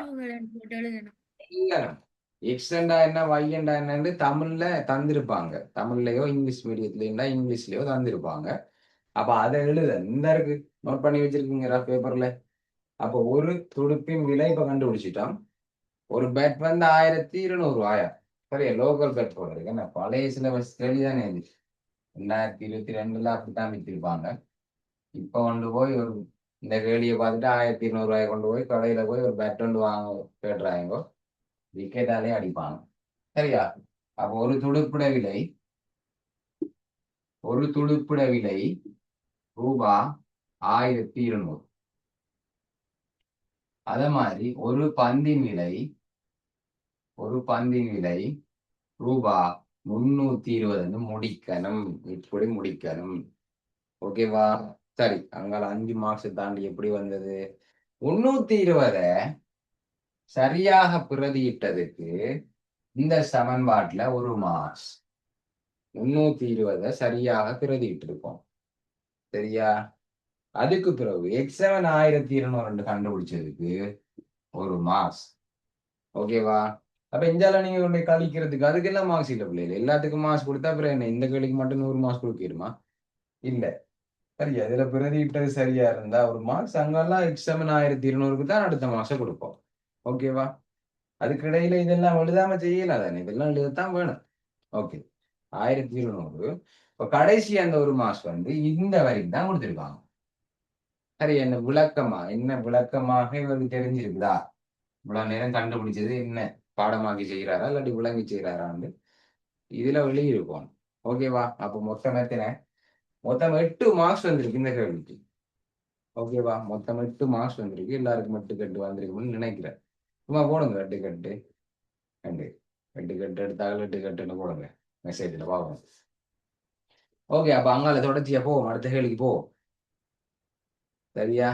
Speaker 1: எக்ஸ் என்றா என்ன, y என்றா என்னன்னு தமிழ்ல தந்திருப்பாங்க. தமிழ்லயோ இங்கிலீஷ் மீடியத்துலயோ இங்கிலீஷ்லயோ தந்திருப்பாங்க. அப்ப அதை எழுத இந்த இருக்கு, நோட் பண்ணி வச்சிருக்கீங்க பேப்பர்ல. அப்போ ஒரு துடுப்பின் விலை இப்ப கண்டுபிடிச்சிட்டோம். ஒரு பெட் வந்து 1200 ரூபாயா? சரியா? லோக்கல் பெட் போடுறதுக்கு என்ன பழைய சிலபஸ் தெளிதானே இருந்துச்சு. 2022 அப்படித்தான் வித்திருப்பாங்க. இப்ப கொண்டு போய் ஒரு இந்த கேளியை பார்த்துட்டு 1200 ரூபாய் கொண்டு போய் கடையில போய் ஒரு பெட் ஒன்று வாங்க கேட்டுறாங்க. விக்கெட்டாலே அடிப்பாங்க. சரியா? அப்போ ஒரு துடுப்பிட விலை ரூபா 1200. அதே மாதிரி ஒரு பந்தின் விலை ரூபா 320 முடிக்கணும். இப்படி முடிக்கணும். ஓகேவா? சரி, அங்கால 5 மார்க்ஸ் தாண்டி எப்படி வந்தது? 320 சரியாக பிரதியிட்டதுக்கு இந்த சமன்பாட்டுல ஒரு மார்க்ஸ். 320 சரியாக பிரதியிட்டு இருக்கோம். சரியா? அதுக்கு பிறகு x7 1200 கண்டுபிடிச்சதுக்கு ஒரு மார்க்ஸ். ஓகேவா? அப்ப இந்தியால நீங்க கொண்டு கழிக்கிறதுக்கு அதுக்கெல்லாம் மார்க்ஸ் இல்லை பிள்ளைகள். எல்லாத்துக்கும் மார்க்ஸ் கொடுத்தா அப்புறம் என்ன இந்த கேள்விக்கு மட்டும் 100 மார்க்ஸ் கொடுக்கிடுமா? இல்ல. சரியா? இதுல பிரதியிட்டது சரியா இருந்தா ஒரு மார்க்ஸ். அங்கெல்லாம் x7 1200 தான் அடுத்த மார்க்ஸை கொடுப்போம். ஓகேவா? அதுக்கு இடையில இதெல்லாம் எழுதாம செய்யலாம் தானே, இதெல்லாம் எழுதத்தான் வேணும். ஓகே, 1200. இப்ப கடைசி அந்த ஒரு மார்க்ஸ் வந்து இந்த வரைக்கும் தான் கொடுத்துருக்காங்க. சரி, என்ன விளக்கமாக இவருக்கு தெரிஞ்சிருக்குதா? இவ்வளவு நேரம் கண்டுபிடிச்சது என்ன பாடமாக்கி செய்கிறாரா இல்லாட்டி விளங்கி செய்கிறாரான்னு இதுல வெளியிருக்கும். ஓகேவா? அப்போ மொத்தம் எத்தனை? மொத்தம் 8 மார்க்ஸ் வந்திருக்கு இந்த கேள்விக்கு. ஓகேவா? மொத்தம் 8 மார்க்ஸ் வந்திருக்கு. எல்லாருக்கும் 8 கட்டு வந்திருக்கும்னு நினைக்கிறேன். சும்மா போடுங்க 8 கட்டு 2 8 கட்டு எடுத்தாலும் 8 கட்டுன்னு போடுங்க மெசேஜ்ல பார்ப்போம். ஓகே, அப்ப அங்கால தொடர்ச்சியா போவோம். அடுத்த கேள்விக்கு போவோம். சரியா?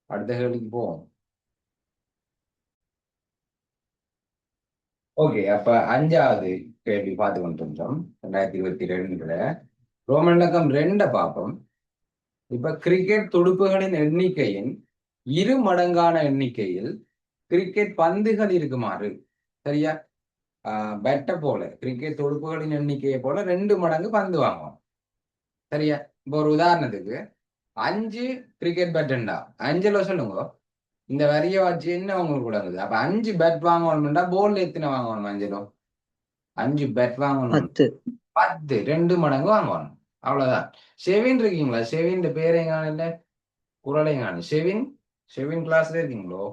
Speaker 1: அடுத்த கேள்விக்கு போவோம். ஓகே, அப்ப 5வது கேள்வி பார்த்து கொண்டிருந்தோம் 2022. ரோமன் இலக்கம் 2 பார்ப்போம். இப்ப கிரிக்கெட் துடுப்புகளின் எண்ணிக்கையின் 2 மடங்கான எண்ணிக்கையில் கிரிக்கெட் பந்துகள் இருக்குமாறு. சரியா? பேட்டை போல கிரிக்கெட் துடுப்புகளின் எண்ணிக்கையை போல 2 மடங்கு பந்து வாங்குவோம். சரியா? இப்போ ஒரு உதாரணத்துக்கு 5 கிரிக்கெட் பேட்டுண்டா 5ல சொல்லுங்க. இந்த வரிய வச்சு என்ன உங்களுக்கு விளங்குது? அப்ப 5 பேட் வாங்கணும்னா போல்ல எத்தனை வாங்கணும்? 5 பேட் வாங்கணும்
Speaker 2: 10.
Speaker 1: 10 2 மடங்கு வாங்கணும். அவ்வளவுதான். ஷெவின் இருக்கீங்களா? ஷெவின் பேரையும் காணல, குரலையும் காணல. ஷெவின் கிளாஸ்ல இருக்கீங்களோ?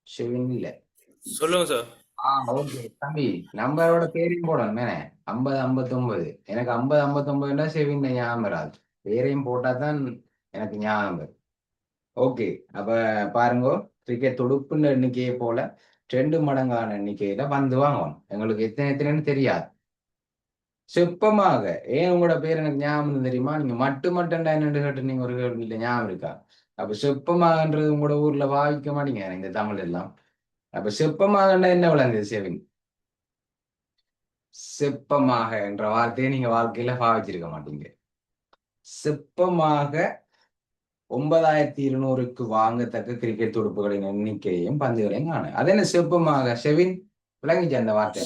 Speaker 1: ஷெவின் இல்ல.
Speaker 6: சொல்லுங்க சார்.
Speaker 1: ஓகே தம்பி, நம்பரோட பேரையும் போடணும். 50 59. எனக்கு 50 59 ஷெவின் ஞாபகம் வராது. பேரையும் போட்டா தான் எனக்கு ஞாபகம் வரும். ஓகே, அப்ப பாருங்க, கிரிக்கெட் துடுப்புன்ற எண்ணிக்கையை போல 2 மடங்கான எண்ணிக்கையில பந்து வாங்கணும். எங்களுக்கு எத்தனைன்னு தெரியாது. செப்பமாக ஏன் உங்களோட பேர் எனக்கு ஞாபகம் தெரியுமா? நீங்க மட்டுண்டா என்னன்னு கேட்டு நீங்க ஒரு கேள்வி ஞாபகம் இருக்கா? அப்ப செப்பமாகன்றது உங்களோட ஊர்ல பாவிக்க மாட்டீங்க இந்த தமிழ் எல்லாம். அப்ப செப்பமாகண்டா என்ன விளங்குது? செப்பமாக என்ற வார்த்தையை நீங்க வாழ்க்கையில பாவிச்சிருக்க மாட்டீங்க. செப்பமாக 9200க்கு வாங்கத்தக்க கிரிக்கெட் துடுப்புகளின் எண்ணிக்கையும் பந்துகளையும் காண. அது என்ன செப்பமாக? ஷெவின் விளங்கிச்சு அந்த வார்த்தை?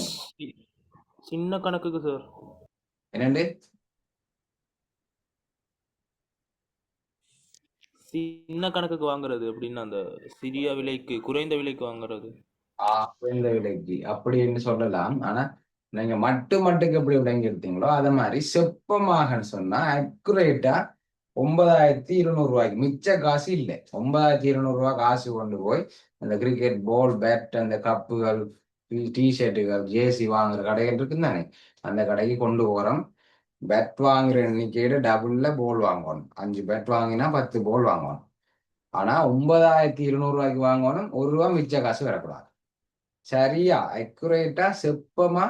Speaker 6: சின்ன கணக்குக்கு சார்.
Speaker 1: என்னண்டு?
Speaker 6: சின்ன கணக்குக்கு வாங்குறது அப்படின்னா அந்த சிறிய விலைக்கு குறைந்த விலைக்கு வாங்குறது.
Speaker 1: குறைந்த விலைக்கு அப்படின்னு சொல்லலாம். ஆனா நீங்க மட்டுக்கு எப்படி விளங்கி எடுத்தீங்களோ அத மாதிரி செப்பமாகன்னு சொன்னா அக்குரேட்டா 9200 ரூபாய்க்கு மிச்ச காசு இல்லை. 9200 ரூபாய் காசு கொண்டு போய் அந்த கிரிக்கெட் பால், பேட், அந்த கப்புகள், டிஷர்ட்டுகள், ஜேசி வாங்குற கடைகள் இருக்குன்னு தானே, அந்த கடைக்கு கொண்டு போறோம். பேட் வாங்குற எண்ணிக்கையில டபுள்ல போல் வாங்கணும். 5 பேட் வாங்கினா 10 போல் வாங்கணும். ஆனா 9200 ரூபாய்க்கு வாங்கணும். 1 ரூபா மிச்ச காசு வரக்கூடாது. சரியா? அக்குரேட்டா செப்பமா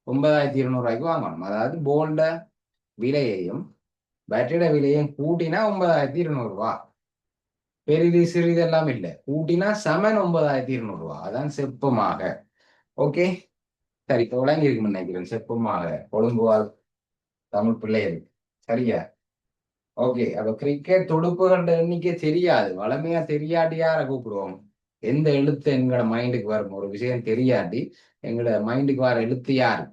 Speaker 1: 9200 ரூபாய்க்கு வாங்கணும். அதாவது போல்ட விலையையும் பேட்டரியோட விலையும் கூட்டினா 9200 ரூபா. பெரிது சிறிது எல்லாம் இல்லை, கூட்டினா சமன் 9200 ரூபா. அதான் செப்பமாக. ஓகே, சரி, தொடங்கி இருக்கு நினைக்கிறேன். செப்பமாக ஒழுங்குவால் தமிழ் பிள்ளைகள். சரியா? ஓகே, அப்ப கிரிக்கெட் துடுப்புகள எண்ணிக்கை தெரியாது. வளமையா தெரியாட்டி யார கூப்பிடுவோம்? எந்த எழுத்து எங்களோட மைண்டுக்கு வரும்? ஒரு விஷயம் தெரியாட்டி எங்களோட மைண்டுக்கு வர எழுத்து யாரு?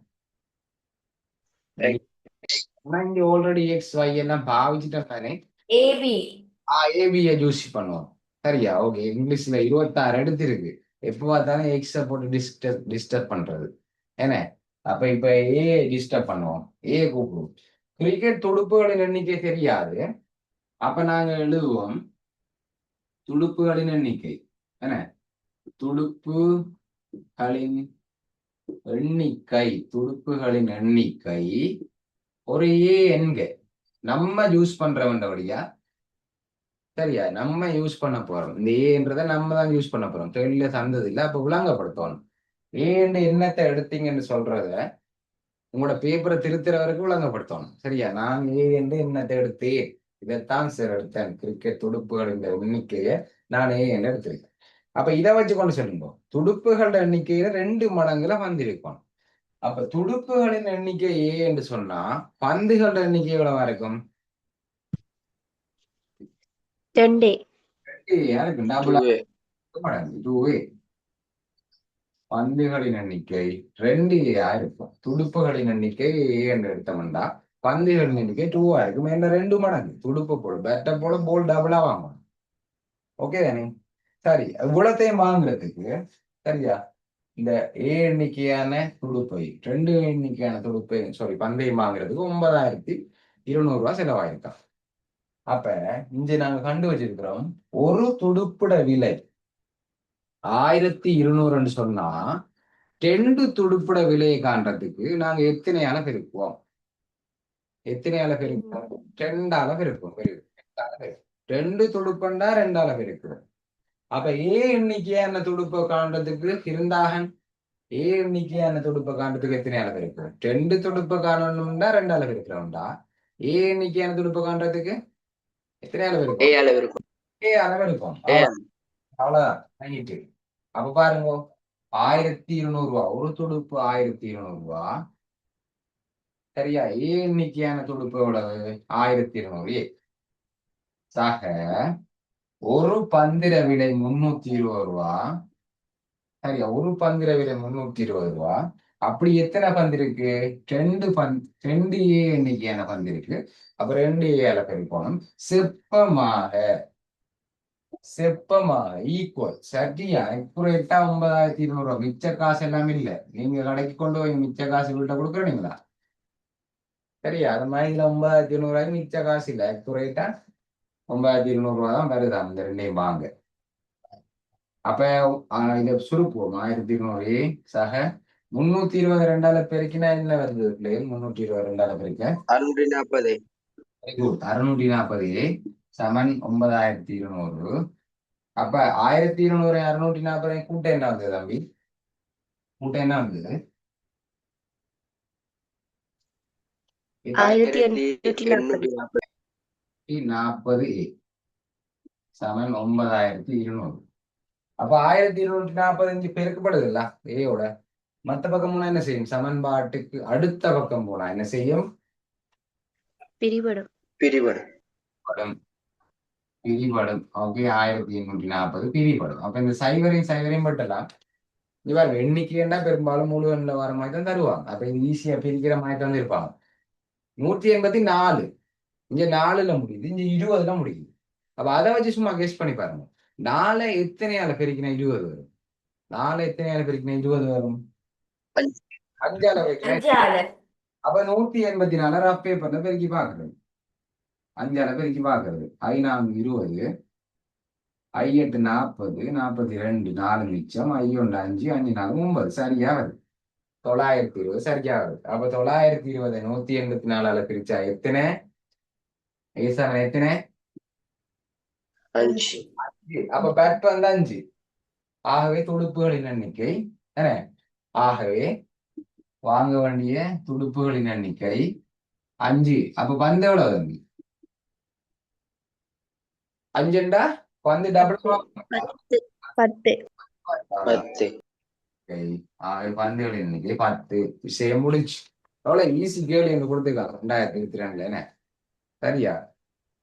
Speaker 1: இங்க ஆல்ரெடி எக்ஸ் ஒய் எல்லாம் பாவிச்சுட்டா தானே
Speaker 5: ஏபி
Speaker 1: ஏபியை யூஸ் பண்ணுவோம். சரியா? ஓகே, இங்கிலீஷ்ல 26 எடுத்து இருக்கு. எப்போ பார்த்தாலும் எக்ஸ போட்டு டிஸ்டர்ப் பண்றது என்ன? அப்ப இப்ப ஏ டிஸ்டர்ப் பண்ணுவோம், ஏ கூப்பிடுவோம். கிரிக்கெட் துடுப்புகளின் எண்ணிக்கை தெரியாது. அப்ப நாங்க எழுதுவோம் துடுப்புகளின் எண்ணிக்கை. என்ன? துடுப்புகளின் எண்ணிக்கை, துடுப்புகளின் எண்ணிக்கை ஒரு ஏ என்க நம்ம யூஸ் பண்றவன்றபடியா. சரியா? நம்ம யூஸ் பண்ண போறோம். இந்த ஏன்றதை நம்ம தான் யூஸ் பண்ண போறோம். தொழில தந்தது இல்லை. அப்ப விளங்கப்படுத்தணும். ஏன்னு என்னத்தை எடுத்தீங்கன்னு சொல்றத உங்களோட பேப்பரை திருத்துறவருக்கு விளங்கப்படுத்தணும். சரியா? நான் ஏ என்று என்னத்தை எடுத்தேன், இதைத்தான் சார் எடுத்தேன். கிரிக்கெட் துடுப்புகளின் எண்ணிக்கையை நான் ஏ என்று எடுத்திருக்கேன். அப்ப இதை வச்சு கொண்டு சொல்லுங்க, துடுப்புகளோட எண்ணிக்கையில 2 மடங்குல வந்திருக்கும். அப்ப துடுப்புகளின் எண்ணிக்கை ஏ என்று சொன்னா பந்துகளோட எண்ணிக்கை எவ்வளவா இருக்கும்?
Speaker 5: 2.
Speaker 1: யாருக்கு? டபுள் மடங்கு 2A. பந்துகளின் எண்ணிக்கை 2A இருக்கும். துடுப்புகளின் எண்ணிக்கை ஏ என்று எடுத்தோம்னா பந்துகளின் எண்ணிக்கை 2 இருக்கும். என்ன 2 மடங்கு. துடுப்பு போல பேட்டை போல போல் டபுளா வாங்கணும். ஓகே தானே? சரி, இவ்வளத்தையும் வாங்குறதுக்கு சரியா இந்த ஏ எண்ணிக்கையான துடுப்பை 2 எண்ணிக்கையான துடுப்பை பந்தயம் வாங்குறதுக்கு 9200 ரூபாய் செலவாயிருக்கா. அப்ப இங்க நாங்க கண்டு வச்சிருக்கிறோம் ஒரு துடுப்புட விலை 1200 சொன்னா 2 துடுப்புட விலையை காண்றதுக்கு நாங்க எத்தனையால பெருக்குவோம்? எத்தனையால பெருக்குவோம்? 2ஆல பெருக்குவோம். 2 துடுப்பண்டா 2ஆல பெருக்குவோம். அப்ப எண்ணிக்கையான துடுப்பை காண்றதுக்கு இருந்தாகன் எண்ணிக்கையான துடுப்பை காண்றதுக்கு எத்தனையால பெருக்குவோம்? 2 துடுப்பை காணணும்டா 2ஆல பெருக்கிறோம்டா. எண்ணிக்கையான துடுப்பை காண்றதுக்கு எத்தனையால பெருக்கும்? அளவு இருக்கும். அவ்வளவுதான் வாங்கிட்டு. அப்ப பாருங்க 1200 ஒரு துடுப்பு 1200 சரியா? எண்ணிக்கையான துடுப்பு எவ்வளவு? 1200 சாக ஒரு பந்திர விலை 320 சரியா? ஒரு பந்திர விலை 320 அப்படி எத்தனை பந்து இருக்கு? 2 எண்ணிக்கையான பந்து இருக்கு. அப்ப 2 பெருக்கணும். செப்பமாக ஈக்குவல் சரியா? குறைட்டா 9200 மிச்ச காசு எல்லாம் இல்ல. நீங்க கடைக்கு கொண்டு போய் மிச்ச காசு வீட்டை கொடுக்குறீங்களா? சரியா? அது மாதிரி 9200 மிச்ச காசு இல்ல. குறைட்டா 9200 தான் வருது அந்த ரெண்டையும் வாங்க. அப்ப இதை சுருக்குவோம். 1200 சக 320 2ஆல பெருக்கினா என்ன வருது? 320 2ஆல பெருக்க
Speaker 3: 640.
Speaker 1: 640 சமன் 9200. அப்ப 1200 640 கூட்டம் என்ன வந்தது தம்பி? கூட்டம் என்ன வந்தது?
Speaker 5: 1840
Speaker 1: சமன் 9200. அப்ப 1245 பெருக்கப்படுது இல்ல ஏயோட. மத்த பக்கம் போனா என்ன செய்யும்? சமன்பாட்டுக்கு அடுத்த பக்கம் போனா என்ன செய்யும்?
Speaker 5: பிரிபடும்
Speaker 1: பிரிபடும். ஓகே 1840 பிரிபடும். அப்ப இந்த சைவரையும் பட்டலாம். இவர் எண்ணிக்கைன்னா பெரும்பாலும் முழு எண்ணில் வர மாதிரி தான் தருவாங்க. அப்ப இது ஈஸியா பிரிக்கிற மாதிரி தான் இருப்பாங்க. 184 இங்க 4ல முடியுது, இங்க 20ல முடியுது. அப்ப அதை வச்சு சும்மா கெஸ் பண்ணி பாருங்க. 4 எத்தனையால பெருக்கினா 20 வரும்? 4 எத்தனையால பெருக்கினா 20 வரும்? 5ஆல பெருக்கினா. அப்ப 184 ரஃப் பேப்பர்ல பெருக்கி பாக்குறது. 5ஆல பெருக்கி பாக்குறது. 5 20 8 40 42 4 மிச்சம் 1 5 5 4 9 சரியா வருது. 920 சரியா வருது. அப்ப 920 184ஆல பிரிச்சா எத்தனை? எத்தனை?
Speaker 3: 5.
Speaker 1: அப்ப பேட் வந்து 5. ஆகவே துடுப்புகளின் எண்ணிக்கை என்ன? ஆகவே வாங்க வேண்டிய துடுப்புகளின் எண்ணிக்கை 5. அப்ப பந்து எவ்வளவு தம்பி? 5 பந்து டபுள்
Speaker 5: 10
Speaker 1: பந்துகளின் எண்ணிக்கை 10. விஷயம் முடிச்சு. எவ்வளவு ஈஸி கேள்வி என்று கொடுத்துருக்காங்க 2022 என்ன? சரியா?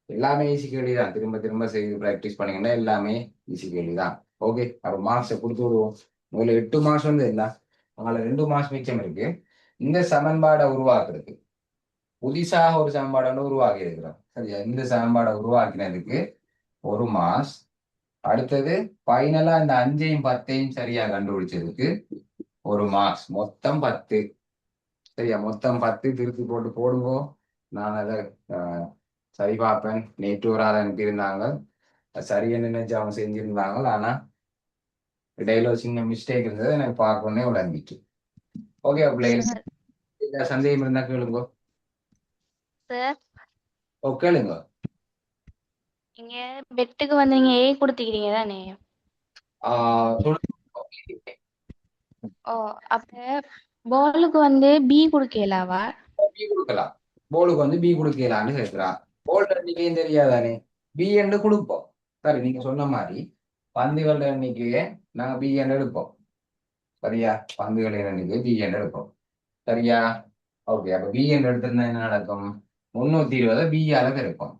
Speaker 1: எல்லாமே ஈஸி கேள்வி தான். திரும்ப திரும்ப செய்து பிராக்டிஸ் பண்ணீங்கன்னா எல்லாமே ஈஸி கேள்வி தான். ஓகே, அப்ப மார்க்ஸை கொடுத்து விடுவோம். முதல்ல 8 மார்க்ஸ் வந்து இல்லை, அதனால 2 மார்க்ஸ் மிச்சம் இருக்கு. இந்த சமன்பாடை உருவாக்குறதுக்கு புதுசாக ஒரு சமன்பாடை உருவாக்கி இருக்கிறோம். சரியா? இந்த சமன்பாடை உருவாக்கினதுக்கு 1 மார்க்ஸ். அடுத்தது ஃபைனலா இந்த 5ஐயும் 10ஐயும் சரியா கண்டுபிடிச்சதுக்கு 1 மார்க்ஸ். மொத்தம் 10. சரியா? மொத்தம் 10 திருப்பி போட்டு போடுங்க. நான் அதை சரி பார்ப்பேன். நேற்று ஒரு ஆள் அனுப்பியிருந்தாங்க, சரியா நினைச்சு அவங்க செஞ்சிருந்தாங்க. ஆனா இடையில ஒரு சின்ன மிஸ்டேக் இருந்தது, எனக்கு பார்க்கணுன்னே விளங்கிட்டு. ஓகே பிள்ளைகள், சந்தேகம் இருந்தா கேளுங்க. ஓ கேளுங்க.
Speaker 7: நீங்க பெட்டுக்கு வந்து நீங்க ஏ கொடுத்துக்கிறீங்க தானே? ஓ, அப்ப பாலுக்கு வந்து பி கொடுக்கலாவா?
Speaker 1: பி கொடுக்கலாம். போலுக்கு வந்து பி கொடுக்கலான்னு கேட்கிறா. போல் எண்ணிக்கையும் தெரியாதானே, பி என்று கொடுப்போம். சரி, நீங்க சொன்ன மாதிரி பந்துகள் எண்ணிக்கையே நாங்க பி என்று எடுப்போம். சரியா? பந்துகளின் எண்ணிக்கை பி என்று எடுப்போம். சரியா? ஓகே, அப்ப பி என்று எடுத்திருந்தா என்ன நடக்கும்? 320 பி அளவு இருக்கும்.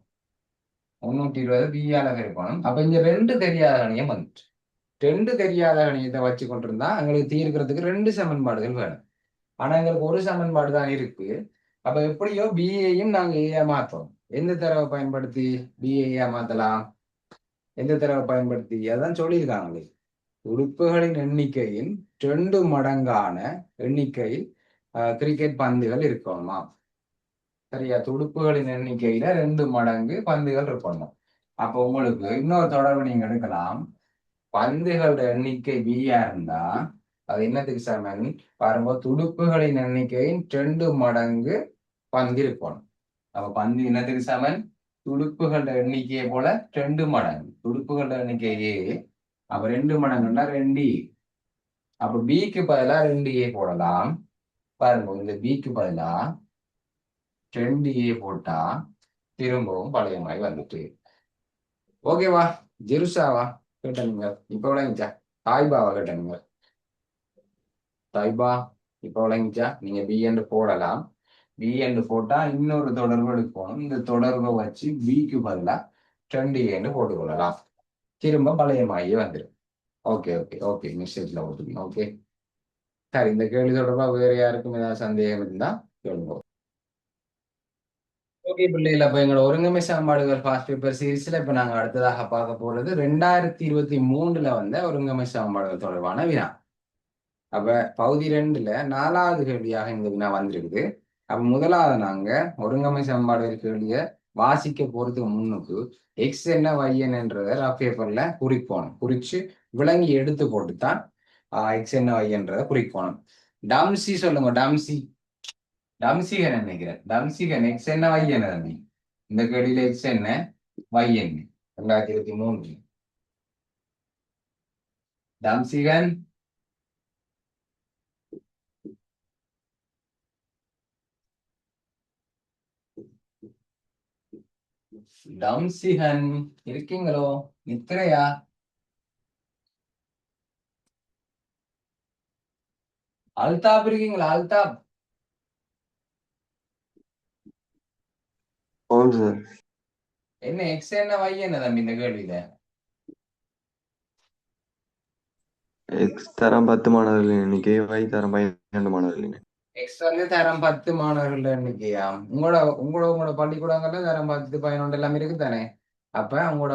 Speaker 1: 320 பி அளவு இருக்கணும். அப்ப இங்க 2 தெரியாத கணியம் வந்துட்டு. 2 தெரியாத கணியத்தை வச்சு கொண்டிருந்தா எங்களுக்கு தீர்க்கிறதுக்கு 2 சமன்பாடுகள் வேணும். ஆனா எங்களுக்கு ஒரு சமன்பாடு தான் இருக்கு. அப்ப எப்படியோ பிஏயும் நாங்க ஏ மாத்தோம். எந்த தரவை பயன்படுத்தி பிஏ மாத்தலாம்? எந்த தரவை பயன்படுத்தி? அதான் சொல்லியிருக்காங்களே, உறுப்புகளின் எண்ணிக்கையின் 2 மடங்கான எண்ணிக்கையில் கிரிக்கெட் பந்துகள் இருக்கணுமா? சரியா? துடுப்புகளின் எண்ணிக்கையில 2 மடங்கு பந்துகள் இருக்கணும். அப்போ உங்களுக்கு இன்னொரு தொடர்பு நீங்க எடுக்கலாம். பந்துகளோட எண்ணிக்கை பியா இருந்தா அது என்னத்துக்கு சமன்? பாருங்க, துடுப்புகளின் எண்ணிக்கையின் 2 மடங்கு பந்து இருக்கணும். அப்ப பந்து என்னத்துக்கு சமன்? துடுப்புகளோட எண்ணிக்கையை போல 2 மடங்கு. துடுப்புகளோட எண்ணிக்கையே அப்ப 2 மடங்குன்னா 2A. அப்ப பிக்கு பதிலா 2A போடலாம். பாருங்க, இந்த பிக்கு பதிலா 2A போட்டா திரும்பவும் பழைய மாதிரி வந்துட்டு. ஓகேவா? ஜெருசாவா கேட்டனுங்க? இப்ப விளங்கிச்சா? தாய்பாவா கேட்டனுங்க? தாய்பா இப்ப விளங்கிச்சா? நீங்க பி என்று போடலாம். பி என்று போட்டா இன்னொரு தொடர்பு எடுக்கணும். இந்த தொடர்பை வச்சு பிக்கு பதிலா 2A போட்டுக்கொள்ளலாம். திரும்ப பழைய மாதிரியே வந்துடும். ஓகே ஓகே ஓகே, மெசேஜ்ல ஓட்டுங்க. ஓகே சரி, இந்த கேள்வி தொடர்பா வேற யாருக்கும் ஏதாவது சந்தேகம் இருந்தா கேளுங்க. ஓகே பிள்ளைகள், அப்ப எங்களோட ஒருங்கமை சமன்பாடுகள் ஃபாஸ்ட் பேப்பர் சீரீஸ்ல இப்ப நாங்க அடுத்ததாக பார்க்க போறது 2023 வந்த ஒருங்கமை சமன்பாடுகள் தொடர்பான வினா. அப்ப பகுதி 2ல 4வது கேள்வியாக இந்த வினா வந்திருக்குது. அப்ப முதலாவது நாங்க ஒருங்கமை சமன்பாடுகள் கேள்வியை வாசிக்க போறதுக்கு முன்னுக்கு எக்ஸ் என்ன y என்னன்றத ரஃப் பேப்பர்ல குறிக்கணும். குறிச்சு விளங்கி எடுத்து போட்டுத்தான் எக்ஸ் என்ன y என்றதை குறிக்கணும். டம்சி சொல்லுங்க. டம்சிகன் நினைக்கிறேன். டம்சிகன் எக்ஸ் என்ன y என்ன தம்பி? இந்த கேள்வியில எக்ஸ் என்ன y என்ன? 2023 டம்சிகன் டம்சிகன் இருக்கீங்களோ? நித்திரையா? அல்தாப் இருக்கீங்களா? அல்தாப்
Speaker 3: ஆமாம் சார்.
Speaker 1: என்ன எக்ஸ் என்ன y என்ன தம்பி இந்த கேள்வியில?
Speaker 3: எக்ஸ் தரம் 10 மாணவர்களின் எண்ணிக்கை, y தரம் 12 மாணவர்களின் எண்ணிக்கை.
Speaker 1: எக்ஸ் வந்து தரம் 10 மாணவர்கள் எண்ணிக்கையா? உங்களோட பள்ளிக்கூடங்கள்ல தரம் 10 11 எல்லாம் இருக்கு தானே? அப்ப உங்களோட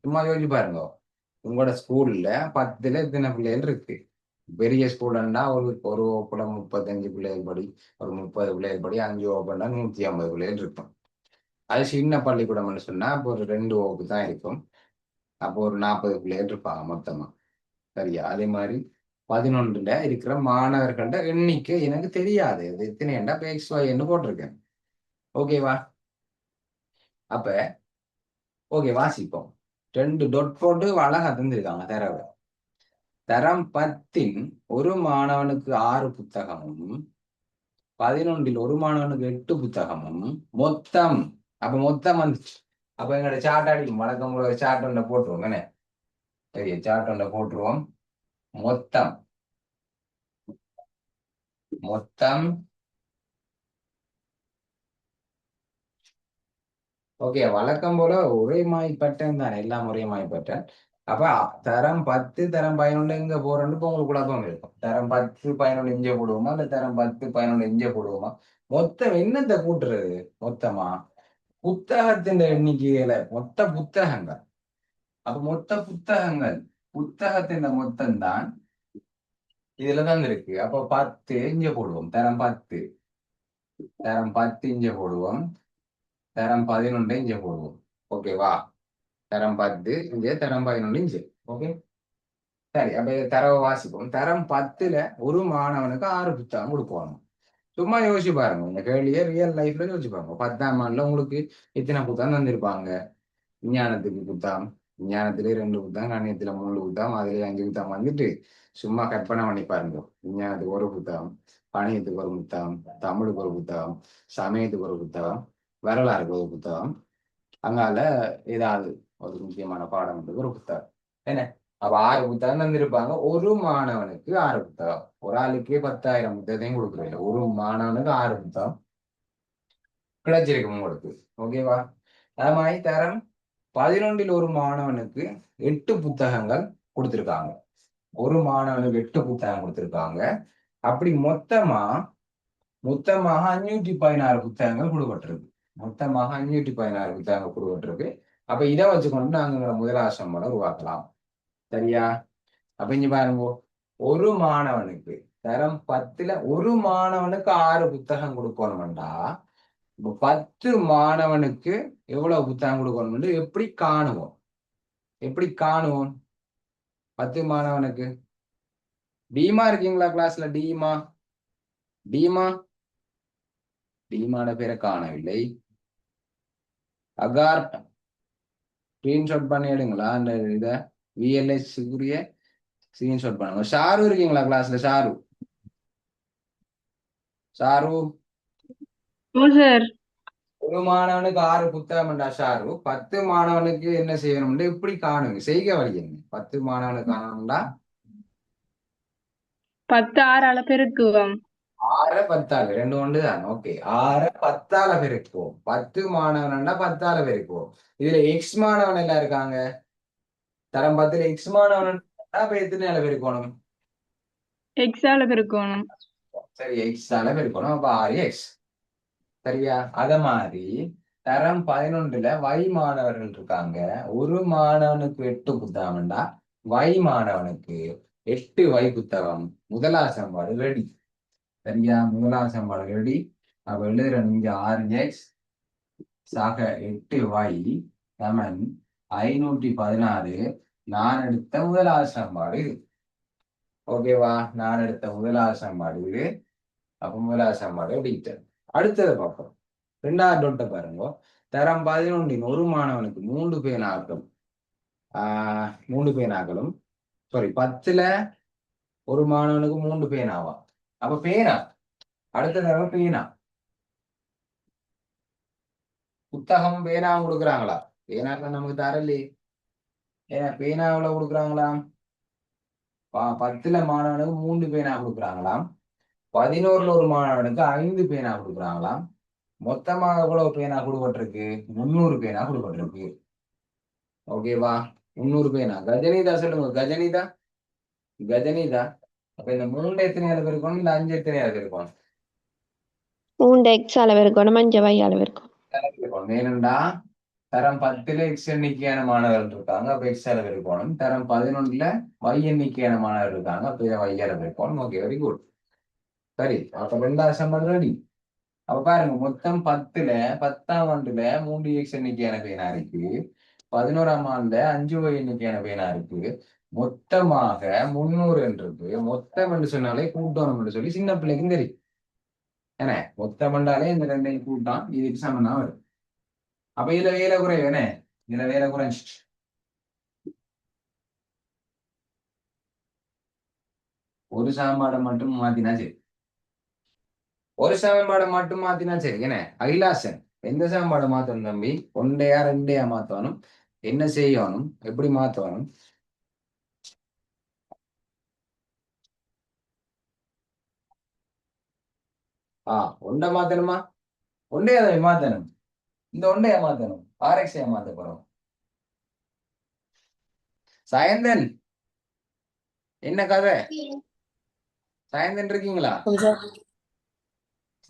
Speaker 1: சும்மா யோசிச்சு பாருங்க. உங்களோட ஸ்கூல்ல 10ல இத்தனை பிள்ளைகள் இருக்கு. பெரிய ஸ்கூல்னா ஒரு வகுப்புல 35 பிள்ளைகள் படி, ஒரு 30 பிள்ளைகள் படி, 5 வகுப்புனா 150 பிள்ளைகள் இருக்கும். அது சின்ன பள்ளிக்கூடம்னு சொன்னா அப்போ ஒரு 2 வகுப்பு தான் இருக்கும். அப்போ ஒரு 40 பிள்ளைகள் இருப்பாங்க மொத்தமா. சரியா? அதே மாதிரி 11ல இருக்கிற மாணவர்களோட எண்ணிக்கை எனக்கு தெரியாது. அது எத்தனைண்டா XY போட்டிருக்கேன். ஓகேவா? அப்ப ஓகே, வாசிப்போம். 2 டொட் போட்டு அழகா தந்திருக்காங்க தரவை. தரம் 10ன் ஒரு மாணவனுக்கு 6 புத்தகமும், 11ல் ஒரு மாணவனுக்கு 8 புத்தகமும், மொத்தம். அப்ப மொத்தம் வந்துச்சு. அப்ப எங்களோட சார்ட் அடிக்கும். வழக்கம் போல சார்ட் ஒன்றை போட்டுருவோம். என்ன சரி, சார்ட் ஒன்றை போட்டுருவோம். மொத்தம் ஓகே, வழக்கம் போல ஒரே மாய் பட்டன் தானே, எல்லாம் ஒரே மாய் பட்டன். அப்ப தரம் 10 தரம் 11 எங்க போறோம்னு இப்போ உங்களுக்கு குழப்பம் இருக்கும். தரம் 10 11 இஞ்ச போடுவோமா, இல்ல தரம் 10 11 இஞ்ச போடுவோமா? மொத்தம் என்னத்தை கூட்டுறது? மொத்தமா புத்தகத்தின் எண்ணிக்கையில மொத்த புத்தகங்கள். அப்ப மொத்த புத்தகத்தின் மொத்தம் தான் இதுலதான் இருக்கு. அப்ப 10 இஞ்ச போடுவோம். தரம் 10 இஞ்ச போடுவோம். தரம் 11 இஞ்ச போடுவோம். ஓகேவா? தரம் 10 இஞ்ச, தரம் 11 இஞ்சு. ஓகே சரி, அப்ப தரவை வாசிப்போம். தரம் 10ல ஒரு மாணவனுக்கு 6 புத்தகம் கொடுக்கணும். சும்மா யோசிச்சு பாருங்க. இந்த கேள்வியை ரியல் லைஃப்ல யோசிச்சு பாருங்க. 10ஆம் ஆண்டுல உங்களுக்கு இத்தனை புத்தகம் தந்திருப்பாங்க. விஞ்ஞானத்துக்கு புத்தகம், விஞ்ஞானத்திலே 2 புத்தகம், கணிதத்துல 3 புத்தகம், அதுல 5 புத்தகம் வந்துட்டு சும்மா கற்பனை பண்ணி பாருங்க. விஞ்ஞானத்துக்கு ஒரு புத்தகம், கணிதத்துக்கு ஒரு புத்தகம், தமிழுக்கு ஒரு புத்தகம், சமயத்துக்கு ஒரு புத்தகம், வரலாறுக்கு ஒரு புத்தகம், அங்கால ஏதாவது ஒரு முக்கியமான பாடங்களுக்கு ஒரு புத்தகம். என்ன அப்ப 6 புத்தகம் தந்திருப்பாங்க. ஒரு மாணவனுக்கு 6 புத்தகம். ஒரு ஆளுக்கே 10,000 புத்தகத்தையும் கொடுக்குறீங்க. ஒரு மாணவனுக்கு 6 புத்தகம் கிடைச்சிருக்கு உங்களுக்கு. ஓகேவா? அது மாதிரி தரம் 11ல் ஒரு மாணவனுக்கு 8 புத்தகங்கள் கொடுத்திருக்காங்க. ஒரு மாணவனுக்கு 8 புத்தகம் கொடுத்திருக்காங்க. அப்படி மொத்தமாக 516 புத்தகங்கள் கொடுக்கப்பட்டிருக்கு. மொத்தமாக 516 புத்தகங்கள் கொடுக்கப்பட்டிருக்கு. அப்ப இதை வச்சுக்கொண்டு நாங்க முதலாசம் உருவாக்கலாம். சரியா? அப்ப இங்க பாருங்க, ஒரு மாணவனுக்கு தரம் 10ல ஒரு மாணவனுக்கு 6 புத்தகம் கொடுக்கணும்டா, 10 மாணவனுக்கு எவ்வளவு புத்தகம் கொடுக்கணும் எப்படி காணுவோம்? 10 மாணவனுக்கு. டீமா இருக்கீங்களா கிளாஸ்ல? டீமா டீமா டீமான பேரை காணவில்லை. அகார்ட் ஸ்கிரீன்ஷாட் பண்ணி எடுங்களா அந்த இதை விஎல்எஸ் உரிய ஸ்கிரீன்ஷாட் பண்ணுங்க. ஷாரு இருக்கீங்களா கிளாஸ்ல? ஷாரு ஷாரு
Speaker 8: சார்
Speaker 1: ஒரு மாணவனுக்கு 6 புத்தகம்டா ஷாரு. 10 மாணவனுக்கு என்ன செய்யணும்னு இப்படி காணுங்க. செய்க வழி என்ன? 10 மாணவனுக்கு காணணும்டா
Speaker 8: 10 6 பெருக்குவோம்.
Speaker 1: 6 10 ரெண்டு ஒன்று தான். ஓகே, 6 10 பெருக்குவோம். 10 மாணவன்டா 10 பெருக்குவோம். இதுல எக்ஸ் மாணவன் எல்லாம் இருக்காங்க. தரம் 10ல எக்ஸ் மாணவன் அப்ப எத்தனை பெருக்கணும்?
Speaker 8: எக்ஸால பெருக்கணும்.
Speaker 1: சரி, எக்ஸ் பெருக்கணும். அப்ப 6x. சரியா? அத மாதிரி தரம் 11ல y மாணவர்கள் இருக்காங்க. ஒரு மாணவனுக்கு 8 புத்தகம்டா y மாணவனுக்கு 8y புத்தகம். முதலாவது சமன்பாடு ரெடி. சரியா? முதலாவது சமன்பாடு ரெடி. அப்ப எழுதுற இங்க 6x சக 8y சமன் 516. நான் எடுத்த முதலாவது சமன்பாடு இது. ஓகேவா? நான் எடுத்த முதலாவது சமன்பாடு இது. அப்ப முதலாவது சமன்பாடு எடுத்தேன். அடுத்ததை பார்ப்போம். 2வது டொட்டை பாருங்க. தரம் 11 ஒரு மாணவனுக்கு 3 பேனாக்களும் 3 பேனாக்களும் சாரி 10ல ஒரு மாணவனுக்கு 3 பேனாவா? அப்ப பேனா அடுத்த தடவை பேனா புத்தகம் பேனா கொடுக்குறாங்களா? பேனாக்கள் நமக்கு தரலையே. ஏன்னா பேனாவில் கொடுக்குறாங்களாம். 10ல மாணவனுக்கு 3 பேனா கொடுக்குறாங்களாம். 11ல ஒரு மாணவனுக்கு 5 பேனா கொடுக்குறாங்களாம். மொத்தமாக எவ்வளவு பேனா கொடுக்கப்பட்டிருக்கு? 300 பேனா கொடுக்கப்பட்டிருக்கு. ஓகேவா? 300 பேனா. கஜனிதா சொல்லுங்க. கஜனிதா கஜனிதா அப்ப இந்த 3 எத்தனை பேர் இருக்கணும்? இந்த 5 எத்தனை பேர் இருக்கணும்?
Speaker 5: 3 x அளவு இருக்கணும், 5 y அளவு இருக்கும்.
Speaker 1: ஏனென்றா தரம் 10ல எக்ஸ் எண்ணிக்கையான மாணவர்கள் இருக்காங்க. அப்ப எக்ஸ் அளவு இருக்கணும். தரம் 11ல y எண்ணிக்கையான மாணவர்கள் இருக்காங்க. அப்ப y அளவு இருக்கணும். Okay, very good. சரி, அப்ப 2வது சமன்பாடு ரெடி. அப்ப பாருங்க, மொத்தம் 10ல 10ஆம் ஆண்டுல 3x எண்ணிக்கையான பேனா இருக்கு. 11ஆம் ஆண்டுல 5y எண்ணிக்கையான பேனா இருக்கு. மொத்தமாக 300 இருக்கு. மொத்தம் என்று சொன்னாலே கூட்டணும் என்று சொல்லி சின்ன பிள்ளைக்கும் தெரியும். ஏன்னா மொத்தம் என்றாலே இந்த ரெண்டையும் கூட்டம் இதுக்கு சமனா வரும். அப்ப இதுல வேலை குறைவு என்ன? இதுல வேலை குறைஞ்சிச்சு. ஒரு சமன்பாடை மட்டும் மாத்தினா சரி. ஒரு சமன்பாடை மட்டும் மாத்தினா சரி. என்ன அகிலாசன், எந்த சமன்பாடை மாத்தணும் தம்பி? 1யா 2யா மாத்தணும்? என்ன செய்யணும்? எப்படி மாத்தணும்? ஒன்றை மாத்தணுமா? ஒன்றையா மாத்தணும். இந்த ஒன்றையா மாத்தணும். ஆர்எக்ஸையா மாத்த போறோம். சாயந்தன், என்ன கதை? சாயந்தன் இருக்கீங்களா?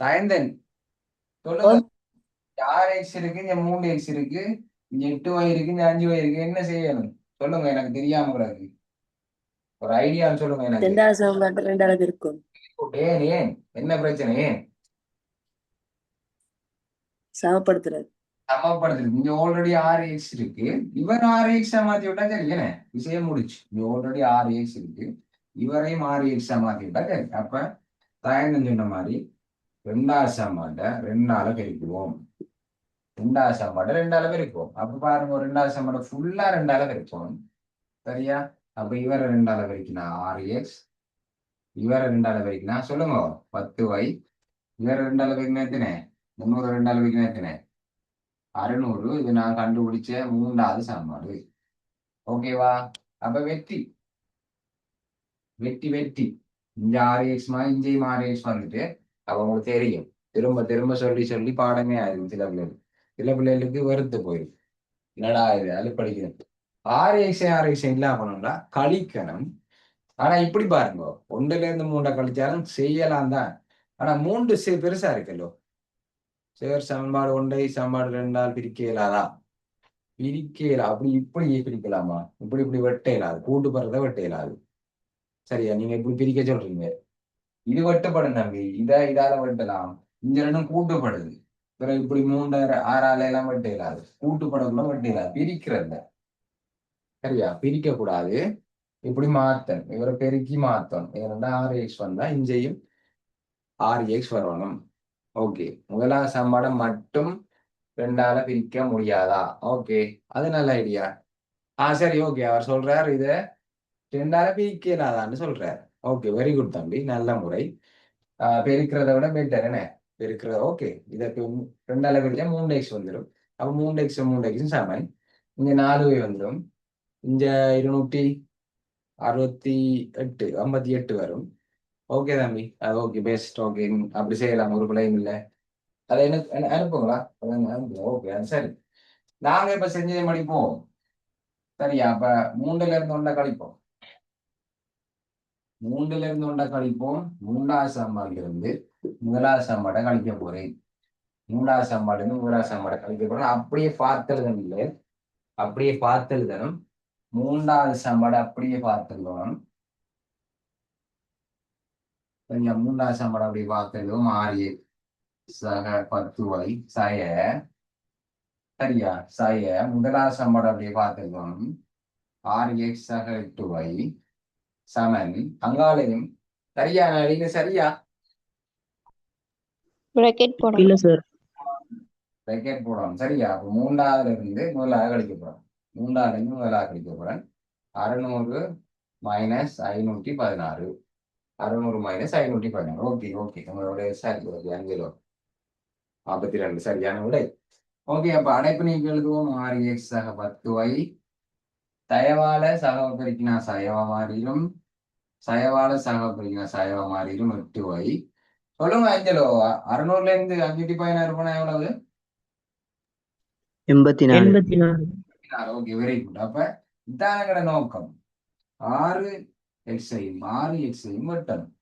Speaker 1: சாயந்தன் சொல்லுங்க. 6x இருக்கு, இங்க 3x இருக்கு, இங்க 8y இருக்கு, இங்க 5y இருக்கு. என்ன செய்யணும் சொல்லுங்க. எனக்கு தெரியாம கூடாது. ஒரு ஐடியா சொல்லுங்க எனக்கு.
Speaker 9: 2 இருக்கும்.
Speaker 1: ஏன் ஏன் என்ன பிரச்சனை? ஏன்
Speaker 9: சமப்படுத்துறது?
Speaker 1: சமப்படுத்துறது. இங்க ஆல்ரெடி 6x இருக்கு. இவர் 6x மாத்தி விட்டா சரி. என்ன விஷயம் முடிச்சு. இங்க ஆல்ரெடி 6x இருக்கு. இவரையும் 6x மாத்தி விட்டா சரி. அப்ப சாயந்தன் சொன்ன மாதிரி 2வது சமன்பாட்டை 2ஆல பெருக்குவோம். 2வது சமன்பாட்டை 2ஆல பெருக்குவோம். அப்ப பாருங்க, 2வது சமன்பாட்டை ஃபுல்லா 2ஆல பெருக்குவோம். சரியா? அப்ப இவரை 2ஆல பெருக்கினா 6x, இவரை 2ஆல பெருக்கினா சொல்லுங்க 10y, இவரை 2ஆல பெருக்கினா எத்தனை? 300 2ஆல பெருக்கினா எத்தனை? 600. இது நான் கண்டுபிடிச்ச 3வது சமன்பாடு. ஓகேவா? அப்ப வெற்றி வெற்றி வெற்றி. இங்க 6x இங்கேயும் 6x வந்துட்டு அப்ப உங்களுக்கு தெரியும். திரும்ப திரும்ப சொல்லி சொல்லி பாடமே ஆயிரும். சில பிள்ளைகளுக்கு வெறுத்து போயிடும். என்னடா இது அழுப்படிக்கிறது. 6x இல்லாம பண்ணணும்னா கழிக்கணும். ஆனா இப்படி பாருங்க, 1ல இருந்து 3 கழிச்சாலும் செய்யலாம் தான். ஆனா 3 பெருசா இருக்குல்லோ. சேர் சமன்பாடு 1ஐ சமன்பாடு 2ஆல் பிரிக்க இயலாதா? பிரிக்க இயலாது. அப்படி இப்படி பிரிக்கலாமா? இப்படி இப்படி வெட்ட இயலாது. கூட்டு பறத வெட்ட இயலாது. சரியா? நீங்க இப்படி பிரிக்க சொல்றீங்க. இது வெட்டப்படும் தம்பி. இதால வெட்டலாம். இங்க ரெண்டும் கூட்டுப்படுது. பிறகு இப்படி 3 6ஆல எல்லாம் வெட்ட இயலாது. கூட்டுப்படக்குள்ள வெட்ட இயலாது. பிரிக்கிறத சரியா? பிரிக்க கூடாது. இப்படி மாத்தணும், இவரை பெருக்கி மாத்தணும். ஏன்னா 6x வந்தா இங்கேயும் 6x வரணும். ஓகே, முதலாவது சமன்பாடை மட்டும் 2ஆல பிரிக்க முடியாதா? ஓகே, அது நல்ல ஐடியா. சரி, ஓகே, அவர் சொல்றார் இதை 2ஆல பிரிக்க இல்லாதான்னு சொல்றார். ஓகே, வெரி குட் தம்பி, நல்ல முறை. பெருக்கிறத விட பெட்டர் என்ன? பெருக்கிறது ஓகே. இதை 2ஆல பிரிச்சா 3x வந்துடும். அப்போ 3x 3x சமன். இங்க 4y வந்துடும். இங்க 268 58 வரும். ஓகே தம்பி, அது ஓகே, பெஸ்ட். ஓகே, அப்படி செய்யலாம், ஒரு பிள்ளையும் இல்லை. அதை எனக்கு அனுப்புங்களா? ஓகே, சரி. நாங்க இப்ப செஞ்சதை படிப்போம். சரியா? அப்ப 3ல இருந்து 1 கழிப்போம். 3ல இருந்து 1 கழிப்போம். 3ஆவது சமன்பாடுல இருந்து முதலாவது சமன்பாடை கழிக்க போறேன். 3ஆவது சமன்பாடுல இருந்து முதலாவது சமன்பாடை கழிக்க போறேன். அப்படியே பார்த்தெழுதணும் இல்லை, அப்படியே பார்த்தெழுதணும். 3ஆவது சமன்பாடு அப்படியே பார்த்தெழுதணும். சரியா? 3ஆவது சமன்பாடு அப்படியே பார்த்தெழுதும். 6x சக 10y சய. சரியா? சய முதலாவது சமன்பாடு அப்படியே பார்த்தெழுதணும். 6x சக 8y சமன் அங்காளையும். சரியா? நீங்க சரியா?
Speaker 5: bracket
Speaker 6: இல்ல
Speaker 5: போடணும்.
Speaker 6: சார்.
Speaker 1: bracket போடணும். சரியா? அப்போ 3ஆவதுல இருந்து முதலாவது கழிக்க போறோம். 3ஆவதுல இருந்து முதலாவது கழிக்க போறேன். 600 மைனஸ் 516. 600 மைனஸ் 516. ஓகே ஓகே, உங்களோட சரி. ஓகே, 542 சரியான விடை. ஓகே, அப்ப அடைப்பு நீங்க எழுதுவோம். 6x சக 10y தயவால சக பெருக்கினா சயவா மாறிடும். சயவால சக பெருக்கினா சயவா மாறிடும். 8y. சொல்லுங்க அஞ்சலோ, 600ல இருந்து 516 போனா எவ்வளவு?
Speaker 2: 84.
Speaker 6: 84.
Speaker 1: Okay, very good. அப்ப இதான் எங்கட நோக்கம். 6x-ஐயும் 6x-ஐயும் வெட்டணும்.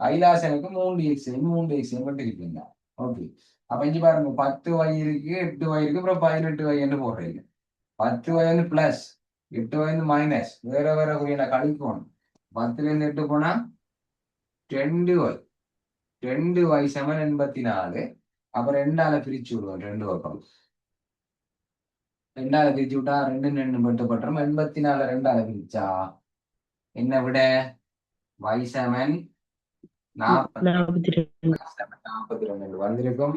Speaker 1: ஐலாசனுக்கு 3x-ஐயும் வெட்டிருக்கீங்க. ஓகே, அப்ப இங்க பாருங்க, 10y இருக்கு, 8y இருக்கு, அப்புறம் 18y என்று போடுறீங்க. 10y வந்து பிளஸ், 8y வந்து மைனஸ். வேற வேற குறிய கழிக்கணும். 10ல இருந்து 8 போனா 2y. 2y சமன் 84. அப்புறம் 2ஆல பிரிச்சு விடுவோம். 2 பக்கம் 2ஆல பிரிச்சு விட்டா 2 2 வெட்டப்பட்டுரும். 84 2ஆல பிரிச்சா என்ன விட? y சமன்
Speaker 6: 42.
Speaker 1: 42 வந்திருக்கும்.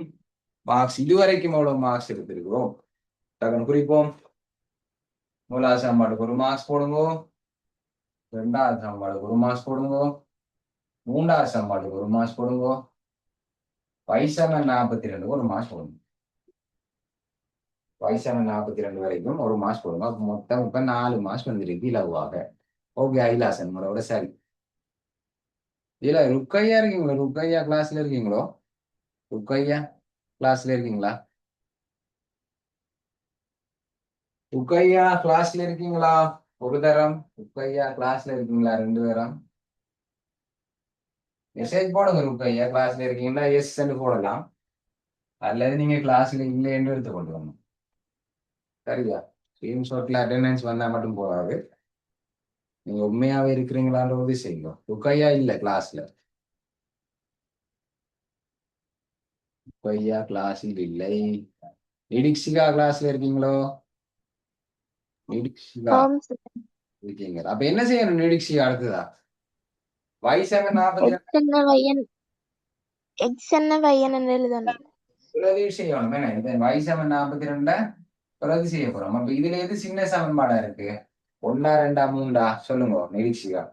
Speaker 1: மார்க்ஸ் இதுவரைக்கும் எவ்வளவு மார்க்ஸ் எடுத்திருக்கிறோம் டக்குனு குறிப்போம். முதலாவது சமன்பாடுக்கு ஒரு மார்க்ஸ் போடுங்க. 2ஆவது சமன்பாடுக்கு ஒரு மார்க்ஸ் போடுங்க. 3ஆவது சமன்பாடுக்கு ஒரு மார்க்ஸ் போடுங்க. y சமன் 42 ஒரு மார்க்ஸ் போடுங்க. y சமன் 42 வரைக்கும் ஒரு மார்க்ஸ் போடுங்க. மொத்தம் இப்ப 4 மார்க்ஸ் வந்துருக்கு இலவாக. ஓகே, ஐலாசன் உங்களோட சரி. இல்ல ருக்கையா இருக்கீங்களோ? ருக்கையா கிளாஸ்ல இருக்கீங்களோ? ருக்கையா கிளாஸ்ல இருக்கீங்களா? ருக்கையா கிளாஸ்ல இருக்கீங்களா? ஒரு தரம். ருக்கையா கிளாஸ்ல இருக்கீங்களா? 2 தரம். மெசேஜ் போடுங்க. ருக்கையா கிளாஸ்ல இருக்கீங்களா? எஸ் போடலாம். அல்லது நீங்க கிளாஸ்ல இல்லைன்னு எடுத்துக்கொண்டு வரணும். சரியா? ஸ்கிரீன்ஷாட்ல அட்டெண்டன்ஸ் வந்தா மட்டும் போகாது. நீங்க உண்மையாவே இருக்கிறீங்களான்ற உறுதி செய்யுங்க. ருக்கையா இல்ல கிளாஸ்ல. ருக்கையா கிளாஸில் இல்லை. நிடிக்ஷிகா கிளாஸ்ல இருக்கீங்களோ? நிடிக்ஷிகா
Speaker 4: ஆம் sir.
Speaker 1: இருக்கீங்க. அப்ப என்ன செய்யணும்? நிடிக்ஷிகா அடுத்ததா y சமன் 42
Speaker 5: X என்ன y என்ன எழுதணும்.
Speaker 1: பிரதி செய்யணும். என்ன இந்த y சமன் 42 பிரதி செய்ய போறோம். அப்ப இதுல எது சின்ன சமன்பாடா இருக்கு? 1 2 3 சொல்லுங்க நிரீட்சிகா.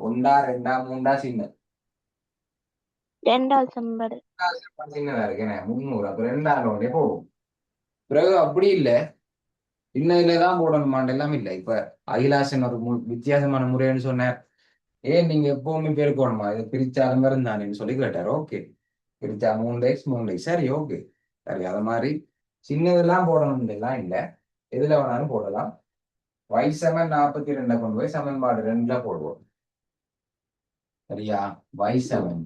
Speaker 1: 1 2 3 சின்ன
Speaker 5: 2வது சமன்பாடு.
Speaker 1: சின்னதா இருக்கு. என்ன 300. அப்ப 2 போகும். பிறகு அப்படி இல்ல, இன்னதுலதான் போடணுமான் எல்லாம் இல்ல. இப்ப அகிலாசன் ஒரு வித்தியாசமான முறைன்னு சொன்னார். ஏன் நீங்க எப்பவுமே பெருக்கணுமா? இதை பிரிச்சாலும் இருந்தானேன்னு சொல்லி கேட்டார். ஓகே, பிரிச்சா 3x 3x சரி. ஓகே சரி, அது மாதிரி சின்னதெல்லாம் போடணும் எல்லாம் இல்லை, எதுல வேணாலும் போடலாம். y சமன் 42 கொண்டு போய் சமன்பாடு 2ல போடுவோம். சரியா? y சமன்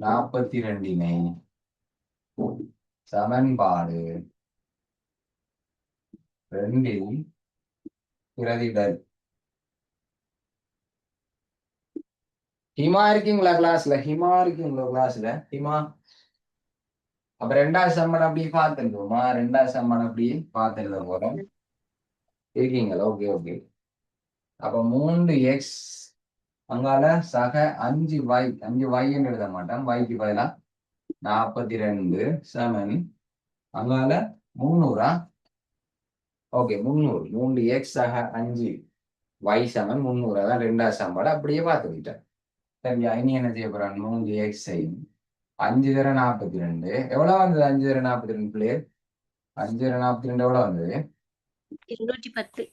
Speaker 1: 42 சமன்பாடு 2ல் பிரதிடல். ஹிமா இருக்கீங்களா கிளாஸ்ல? ஹிமா இருக்கீங்களா கிளாஸ்ல? ஹிமா அப்ப 2வது சமன்பாடு அப்படியே பார்த்துருக்கோமா? 2வது சமன்பாடு அப்படியே பார்த்துருந்த போறோம். இருக்கீங்களா? Okay okay. அப்ப 3x அங்கால சக 5y 5y என்று எழுத மாட்டோம். yக்கு பதிலா 42 சமன் அங்கால 300. ஓகே 300. 3x சக 5y சமன் 300. அதான் ரெண்டாவது சமன்பாடு அப்படியே பார்த்துக்கிட்டேன். சரியா? இனி என்ன செய்ய போறான்? 3x 5 தர 42. எவ்வளவு வந்தது? 5 தர 42 பிள்ளையர் 5 தர 42 எவ்வளவு வந்தது?
Speaker 7: 210.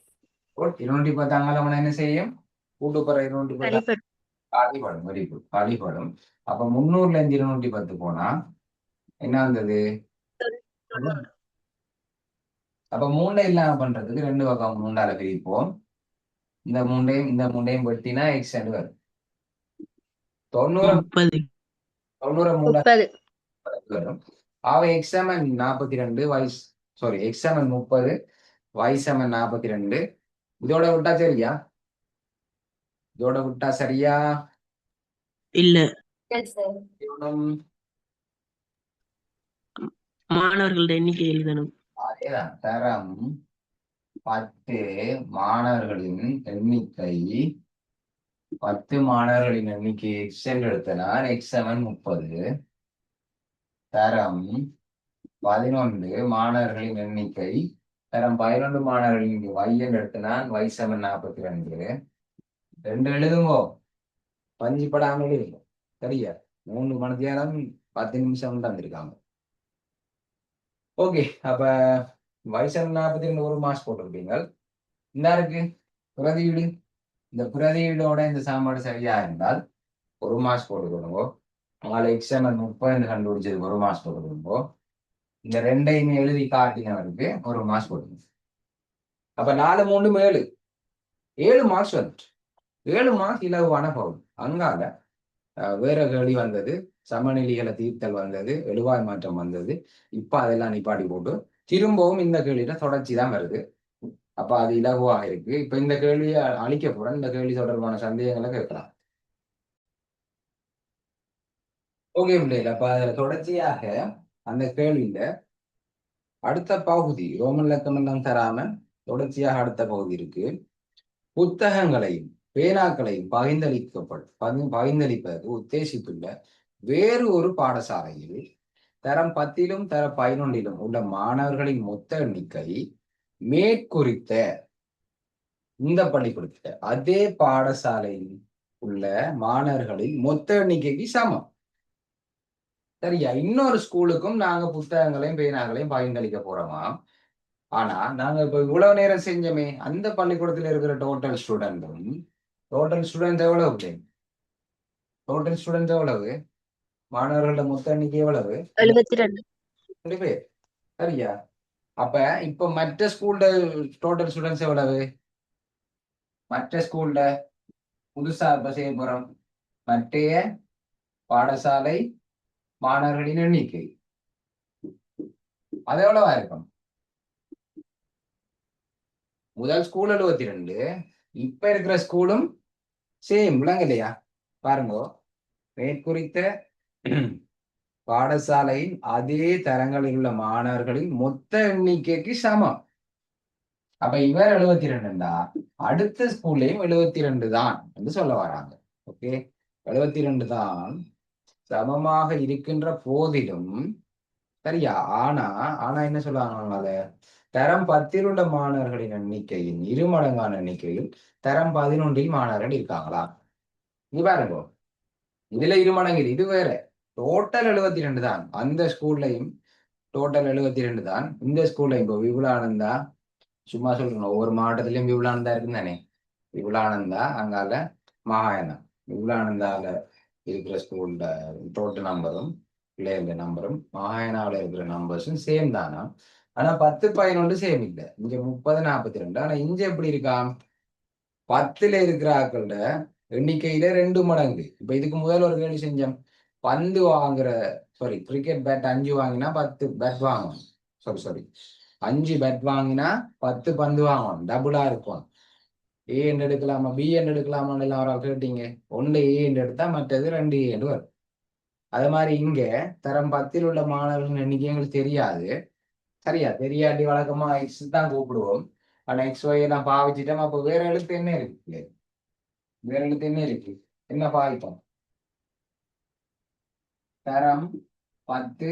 Speaker 1: 210. அங்கால அவன் என்ன செய்யும்? கூட்டு போற 210 காலிப்படும். Very good, காலிப்படும். அப்ப 300ல இருந்து 210 போனா என்ன வந்தது? அப்ப 3 இல்லாம பண்றதுக்கு 2 பக்கம் 3ஆல பிரிப்போம். இந்த 3ஐயும் வெட்டினா x வரும். 90 3 வரும். ஆக x சமன் 42 x சமன் 30 y சமன் 42. இதோட விட்டா சரியா? இதோட விட்டா சரியா?
Speaker 5: இல்ல மாணவர்களுடைய எண்ணிக்கை எழுதணும்.
Speaker 1: அதேதான். தரம் 10 மாணவர்களின் எண்ணிக்கை 10 மாணவர்களின் எண்ணிக்கை x என்று எடுத்தனால் x சமன் 30. தரம் 11 மாணவர்களின் எண்ணிக்கை தரம் 11 மாணவர்களின் y என்று எடுத்தனால் y சமன் 42. 2 எழுதுங்கோ, பஞ்சு படாமல் எழுதுங்க. சரியா? 3 மணி நேரம் 10 நிமிஷம் தந்திருக்காங்க. ஓகே, அப்ப y சமன் 42 ஒரு மார்க்ஸ் போட்டிருப்பீங்க. இந்த இருக்கு பிரதியீடு. இந்த பிரதியீடோட இந்த சாப்பாடு சரியா இருந்தால் ஒரு மார்க்ஸ் போட்டுக்கொள்ளுங்க. உங்களை x சமன் 30 கண்டுபிடிச்சதுக்கு ஒரு மார்க்ஸ் போட்டுக்கொள்ளுங்க. இந்த 2ஐயுமே எழுதி காட்டினவருக்கு ஒரு மார்க்ஸ் போட்டுங்க. அப்ப 4 3 7 மார்க்ஸ் வந்துட்டு 7 மார்க்ஸ் இலகுவான பகுதி. அங்கால வேற கேள்வி வந்தது, சமநிலைகளை தீர்த்தல் வந்தது, எழுவாய் மாற்றம் வந்தது. இப்ப அதெல்லாம் நிப்பாட்டி போட்டு திரும்பவும் இந்த கேள்வியில தொடர்ச்சி தான் வருது. அப்ப அது இலகுவாக இருக்கு. இப்ப இந்த கேள்வியை அழிக்க போற இந்த கேள்வி தொடர்பான சந்தேகங்களை கேட்கலாம். ஓகே பிள்ளைகள், அப்ப அதுல தொடர்ச்சியாக அந்த கேள்வியில அடுத்த பகுதி ரோமன் இலக்கம் எல்லாம் தராம தொடர்ச்சியாக அடுத்த பகுதி இருக்கு. புத்தகங்களையும் பேனாக்களையும் பகிர்ந்தளிப்பதற்கு உத்தேசித்துள்ள வேறு ஒரு பாடசாலையில் தரம் 10லும் தரம் 11லும் உள்ள மாணவர்களின் மொத்த எண்ணிக்கை மேற்குறித்த இந்த பள்ளிக்கூடத்துல அதே பாடசாலையில் உள்ள மாணவர்களின் மொத்த எண்ணிக்கைக்கு சமம். சரியா? இன்னொரு ஸ்கூலுக்கும் நாங்க புத்தகங்களையும் பேனாக்களையும் பகிர்ந்தளிக்க போறோமா? ஆனா நாங்க இப்ப இவ்வளவு நேரம் செஞ்சோமே, அந்த பள்ளிக்கூடத்துல இருக்கிற டோட்டல் ஸ்டூடெண்ட்ஸ் எவ்வளவு? டோட்டல் ஸ்டூடெண்ட்ஸ் எவ்வளவு? மாணவர்களோட மொத்த எண்ணிக்கை எவ்வளவு?
Speaker 7: 72
Speaker 1: பேர். சரியா? அப்ப இப்ப மற்ற ஸ்கூல்ல டோட்டல் ஸ்டூடெண்ட்ஸ் எவ்வளவு? மற்ற ஸ்கூல்ல புதுசா இப்ப செய்ய போறோம் மற்ற பாடசாலை மாணவர்களின் எண்ணிக்கை அது எவ்வளவா இருக்கும்? முதல் ஸ்கூல் 72, இப்ப இருக்கிற ஸ்கூலும் சேம் இல்லையா? பாருங்க, மேற்குறித்த பாடசாலையின் அதே தரங்களில் உள்ள மாணவர்களின் மொத்த எண்ணிக்கைக்கு சமம். அப்ப இவர் 72 அடுத்த ஸ்கூல்லையும் 72 தான் என்று சொல்ல வராங்க. ஓகே, 72 தான் சமமாக இருக்கின்ற போதிலும் சரியா? ஆனா என்ன சொல்லுவாங்க? தரம் 10ல் உள்ள மாணவர்களின் எண்ணிக்கையின் 2 மடங்கான எண்ணிக்கையில் தரம் 11ல் மாணவர்கள் இருக்காங்களா? நீ பாருங்க, இதுல 2 மடங்கு, இது வேற. டோட்டல் 72 தான். அந்த ஸ்கூல்லையும் டோட்டல் 72 தான். இந்த ஸ்கூல்லையும் இப்போ விபுலானந்தா, சும்மா சொல்றேன், ஒவ்வொரு மாவட்டத்திலயும் விபுலானந்தா இருக்குன்னு தானே. விபுலானந்தா அங்கால மகாயனா, விபுலானந்தால இருக்கிற ஸ்கூல்ல டோட்டல் நம்பரும் பிள்ளைகள நம்பரும் மகாயனாவில் இருக்கிற நம்பர்ஸும் சேம் தானா? ஆனா 10 11 சேம் இல்லை. இங்க 30 42. ஆனா இங்க எப்படி இருக்கான்? 10ல இருக்கிற ஆக்களோட எண்ணிக்கையில 2 மடங்கு. இப்ப இதுக்கு முதல் ஒரு கேள்வி செஞ்சோம், பந்து வாங்குற கிரிக்கெட் பேட் 5 வாங்கினா 10 பேட் வாங்கணும். 5 பேட் வாங்கினா 10 பந்து வாங்கணும். டபுளா இருக்கும். ஏ என்று எடுக்கலாமா பி என்று எடுக்கலாமான்னு எல்லாம் ஒரு கேட்டீங்க. 1 ஏ என்று எடுத்தா மற்றது 2 ஏ என்று வரும். அது மாதிரி இங்க தரம் 10ல் உள்ள மாணவர்களின் எண்ணிக்கை எங்களுக்கு தெரியாது. சரியா? தெரியாட்டி வழக்கமா எக்ஸ் தான் கூப்பிடுவோம். ஆனா XY நான் பாவிச்சிட்டோம். அப்போ வேற எழுத்து என்ன இருக்கு? வேற எழுத்து என்ன இருக்கு? என்ன பாவிப்போம்? தரம் 10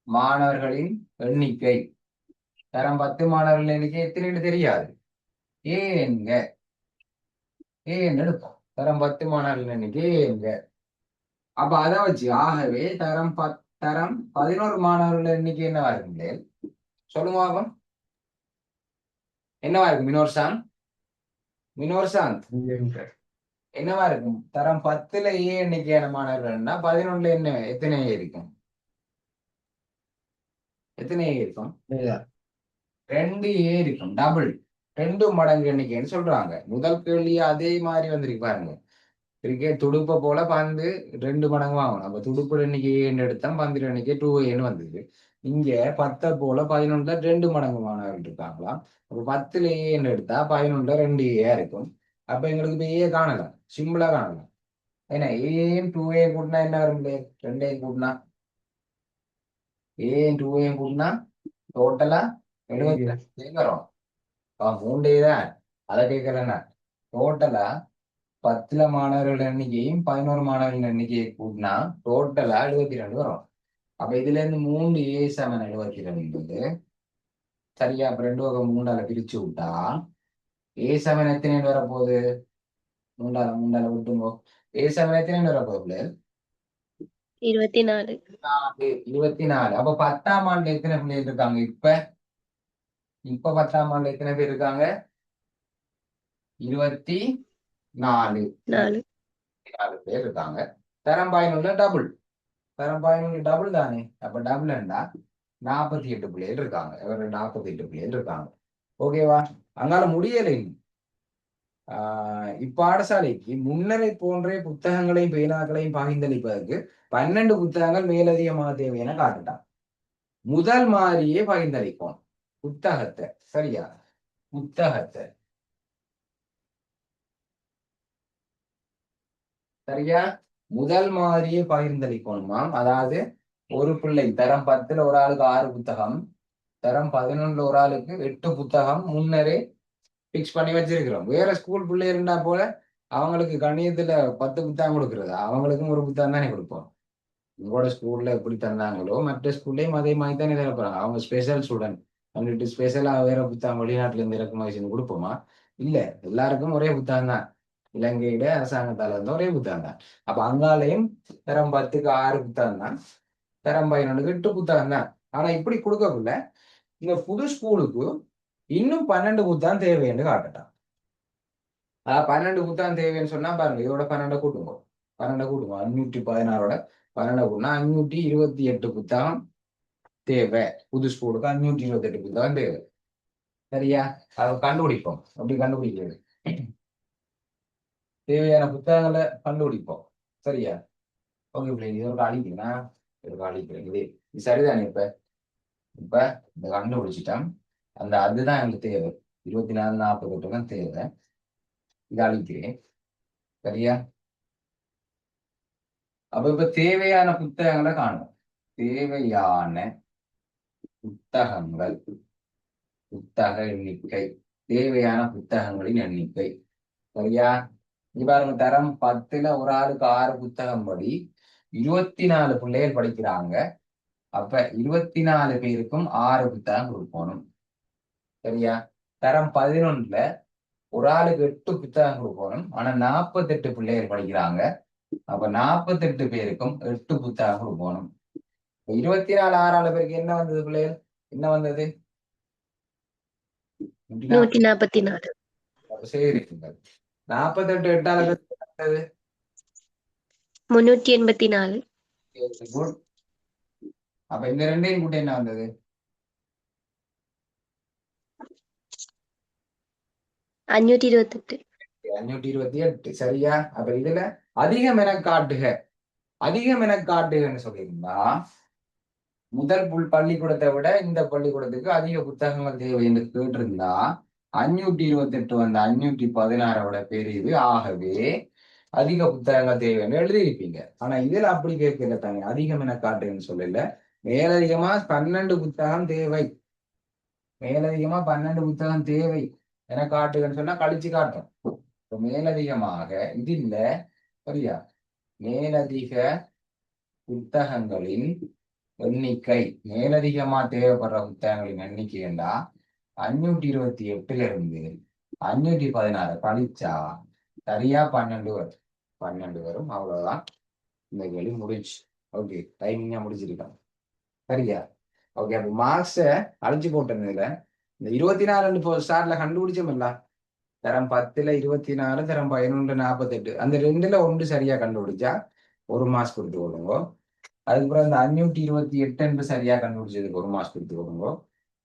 Speaker 1: மாணவர்களின் எண்ணிக்கை. தரம் 10 மாணவர்களின் எண்ணிக்கை எத்தனைன்னு தெரியாது. ஏங்க எடுப்போம். தரம் 10 மாணவர்களின் எண்ணிக்கை ஏங்க. அப்ப அதை வச்சு ஆகவே தரம் 11 மாணவர்கள் எண்ணிக்கை என்னவா இருக்குங்களே? சொல்லுங்க பாப்போம். என்னவா இருக்கும் மினோர் சாந்த் என்னவா இருக்கும்? தரம் 10ல எண்ணிக்கையான மாணவர்கள்னா 11ல எத்தனை இருக்கும்? எத்தனை இருக்கும்? 2 இருக்கும். டபுள் 2 மடங்கு எண்ணிக்கைன்னு சொல்றாங்க. முதல் கேள்வி அதே மாதிரி வந்திருக்கு பாருங்க. கிரிக்கெட் துடுப்பை போல பந்து 2 மடங்கு வாங்கணும். அப்ப துடுப்பு எண்ணிக்கை எடுத்தா பந்து எண்ணிக்கை 2 வந்தது. இங்க 10 போல 11ல 2 மடங்கு மாணவர்கள் இருக்காங்களாம். அப்ப 10ல எடுத்தா 11ல 2 இருக்கும். அப்ப எங்களுக்கு இப்ப காணலாம், சிம்பிளா காணலாம். ஏன்னா ஏன் 2 கூட்டினா என்ன வரும்? 2 கூட்டினா ஏன் 2 கூட்டினா டோட்டலா 72 வரும். 3 தான். அதை கேட்கறேன்னா டோட்டலா 10ல மாணவர்கள் எண்ணிக்கையும் 11 மாணவர்கள் எண்ணிக்கையை கூட்டினா டோட்டலா 72 வரும். அப்ப இதுல இருந்து 3 A சமன் 72. சரியா? அப்ப 2 பக்கம் 3ஆல பிரிச்சு விட்டா A சமன் எத்தனை வரப்போகுது? 3ஆல விட்டுங்கோ. A சமன் எத்தனை வரப்போகுது?
Speaker 5: 24.
Speaker 1: 24. அப்ப 10ஆம் ஆண்டு எத்தனை பிள்ளைகள் இருக்காங்க? இப்ப 10ஆம் ஆண்டு எத்தனை பேர் இருக்காங்க? 24 பேர் இருக்காங்க. தரம் 11 டபுள். தரம் 11 டபுள் தானே. அப்ப டபுள் 48 பிள்ளைகள் இருக்காங்க. 48 பிள்ளைகள் இருக்காங்க. ஓகேவா? அங்கால முடியலை. இப்பாடசாலைக்கு முன்னரை போன்றே புத்தகங்களையும் பேனாக்களையும் பகிர்ந்தளிப்பதற்கு 12 புத்தகங்கள் மேலதிகமாக தேவை என காட்டுட்டான். முதல் மாதிரியே பகிர்ந்தளிப்போம் புத்தகத்தை. சரியா? புத்தகத்தை சரியா? முதல் மாதிரியே பகிர்ந்தளிக்கணுமாம். அதாவது ஒரு பிள்ளை தரம் 10ல ஒரு ஆளுக்கு 6 புத்தகம், தரம் 11ல ஒரு ஆளுக்கு 8 புத்தகம் முன்னரே பிக்ஸ் பண்ணி வச்சிருக்கிறோம். வேற ஸ்கூல் பிள்ளை இருந்தா போல அவங்களுக்கு கணியத்துல 10 புத்தகம் கொடுக்கறது, அவங்களுக்கும் ஒரு புத்தகம் தானே கொடுப்போம். உங்களோட ஸ்கூல்ல எப்படி தந்தாங்களோ மற்ற ஸ்கூல்லையும் அதே மாதிரி தானே தரப்போறாங்க. அவங்க ஸ்பெஷல் ஸ்டூடெண்ட் வந்துட்டு ஸ்பெஷலா வேற புத்தகம் வெளிநாட்டுல இருந்து இறக்குமதி செஞ்சு கொடுப்போமா? இல்ல, எல்லாருக்கும் ஒரே புத்தகம் தான். இலங்கையில அரசாங்கத்தால இருந்து ஒரே புத்தகம் தான். அப்ப அங்காலையும் தரம் 10க்கு 6 புத்தகம் தான், தரம் 11க்கு 8 புத்தகம் தான். ஆனா இப்படி கொடுக்கக்குள்ள இந்த புது ஸ்கூலுக்கு இன்னும் 12 புத்தகம் தேவைன்னு காட்டட்டான். 12 புத்தகம் தேவைன்னு சொன்னா பாருங்க, இதோட 12 கூட்டுங்க. 516ஓட 12 கூட்டினா 528 புத்தகம் தேவை. புது ஸ்கூலுக்கு 528 புத்தகம் தேவை. சரியா? அதை கண்டுபிடிப்போம். அப்படி கண்டுபிடிக்கிறது தேவையான புத்தகங்களை கண்டுபிடிப்போம். சரியா? ஓகே பிள்ளை, இது ஒரு அழிக்கிறேன்னா அழிக்கிறேன். இது சரிதானே? இப்ப இந்த கண்டுபிடிச்சிட்டோம். அதுதான் எனக்கு தேவை. 24 48 தான் தேவை. இது அழிக்கிறேன். சரியா? அப்ப இப்ப தேவையான புத்தகங்களை காணும். தேவையான புத்தகங்கள், புத்தக எண்ணிக்கை, தேவையான புத்தகங்களின் எண்ணிக்கை. சரியா? இங்க பாருங்க, தரம் 10ல ஒரு ஆளுக்கு 6 புத்தகம் படி 24 பிள்ளைகள் படிக்கிறாங்க. அப்ப 24 பேருக்கும் 6 புத்தகம் கொடுக்கணும். சரியா? தரம் 11ல ஒரு ஆளுக்கு 8 புத்தகம் கொடுக்கணும். ஆனா 48 பிள்ளைகள் படிக்கிறாங்க. அப்ப 48 பேருக்கும் 8 புத்தகம் கொடுக்கணும். 24 6 பேருக்கு என்ன வந்தது பிள்ளைகள்? என்ன வந்தது?
Speaker 5: 144.
Speaker 1: சரி, 48 8 பேருக்கு
Speaker 5: 384.
Speaker 1: குட். அப்ப இந்த ரெண்டையும் கூட்ட என்ன வந்தது?
Speaker 5: 528.
Speaker 1: 528. சரியா? அப்ப இதுல அதிகம் என காட்டுக. அதிகம் என காட்டுகன்னு சொல்லியிருந்தா முதல் பள்ளிக்கூடத்தை விட இந்த பள்ளிக்கூடத்துக்கு அதிக புத்தகங்கள் தேவை என்று கேட்டிருந்தா 528 வந்த 516ஓட பெரியது. ஆகவே அதிக புத்தகங்கள் தேவைன்னு எழுதியிருப்பீங்க. ஆனா இதுல அப்படி கேட்கல தானே. அதிகம் என காட்டுன்னு சொல்லல, மேலதிகமா 12 புத்தகம் தேவை. மேலதிகமா 12 புத்தகம் தேவை என காட்டுகன்னு சொன்னா கழிச்சு காட்டும். இப்ப மேலதிகமாக இது இல்ல சரியா, மேலதிக புத்தகங்களின் எண்ணிக்கை, மேலதிகமா தேவைப்படுற புத்தகங்களின் எண்ணிக்கை என்றா 528 இருந்து 516 கழிச்சா சரியா 12 வரும். 12 வரும். அவ்வளவுதான், இந்த கேள்வி முடிஞ்சு. ஓகே, டைமிங்கா முடிச்சிருக்கோம் சரியா. ஓகே, அப்போ மார்க்ஸை அழிச்சு போட்டதுல இந்த 24 ஸ்டார்ட்ல கண்டுபிடிச்சோம்ல, தரம் 10ல 24, தரம் 11 48, அந்த 2ல 1 சரியா கண்டுபிடிச்சா 1 மார்க்ஸ் கொடுத்து கொடுங்க. அதுக்கப்புறம் இந்த 528 என்று சரியா கண்டுபிடிச்சதுக்கு 1 மார்க்ஸ் கொடுத்து கொடுங்க.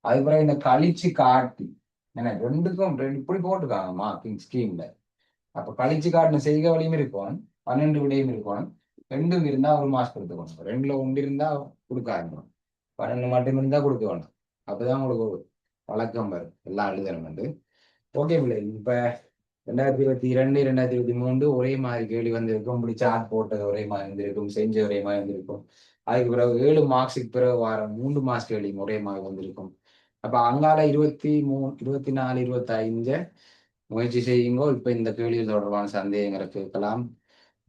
Speaker 1: அதுக்கப்புறம் இந்த கழிச்சு காட்டி, ஏன்னா ரெண்டுக்கும் இப்படி போட்டுக்காங்க மார்க்கிங் ஸ்கீம்ல. அப்ப கழிச்சு காட்டின செய்க வழியும் இருக்கும், 12 விடையும் இருக்கும். 2 இருந்தா 1 மார்க்ஸ் கொடுத்துக்கணும். 2ல 1 இருந்தா கொடுக்காங்க, 12 மட்டும் இருந்தா கொடுக்க வேணும். அப்பதான் உங்களுக்கு வழக்கம் வரும் எல்லாம் எழுதணும் வந்து. ஓகே பிள்ளை, இப்ப 2022 2023 ஒரே மாதிரி கேள்வி வந்திருக்கும், இப்படி சார்ட் போட்டது ஒரே மாதிரி வந்திருக்கும், செஞ்ச ஒரே மாதிரி வந்திருக்கும். அதுக்கு பிறகு 7 மார்க்ஸுக்கு பிறகு வாரம் 3 மார்க்ஸ் கேள்வி ஒரே மாதிரி வந்திருக்கும். அப்ப அங்கால 23 24 25 முயற்சி செய்யுங்கோ. இப்ப இந்த கேள்வி தொடர்பான சந்தேகங்களை கேட்கலாம்.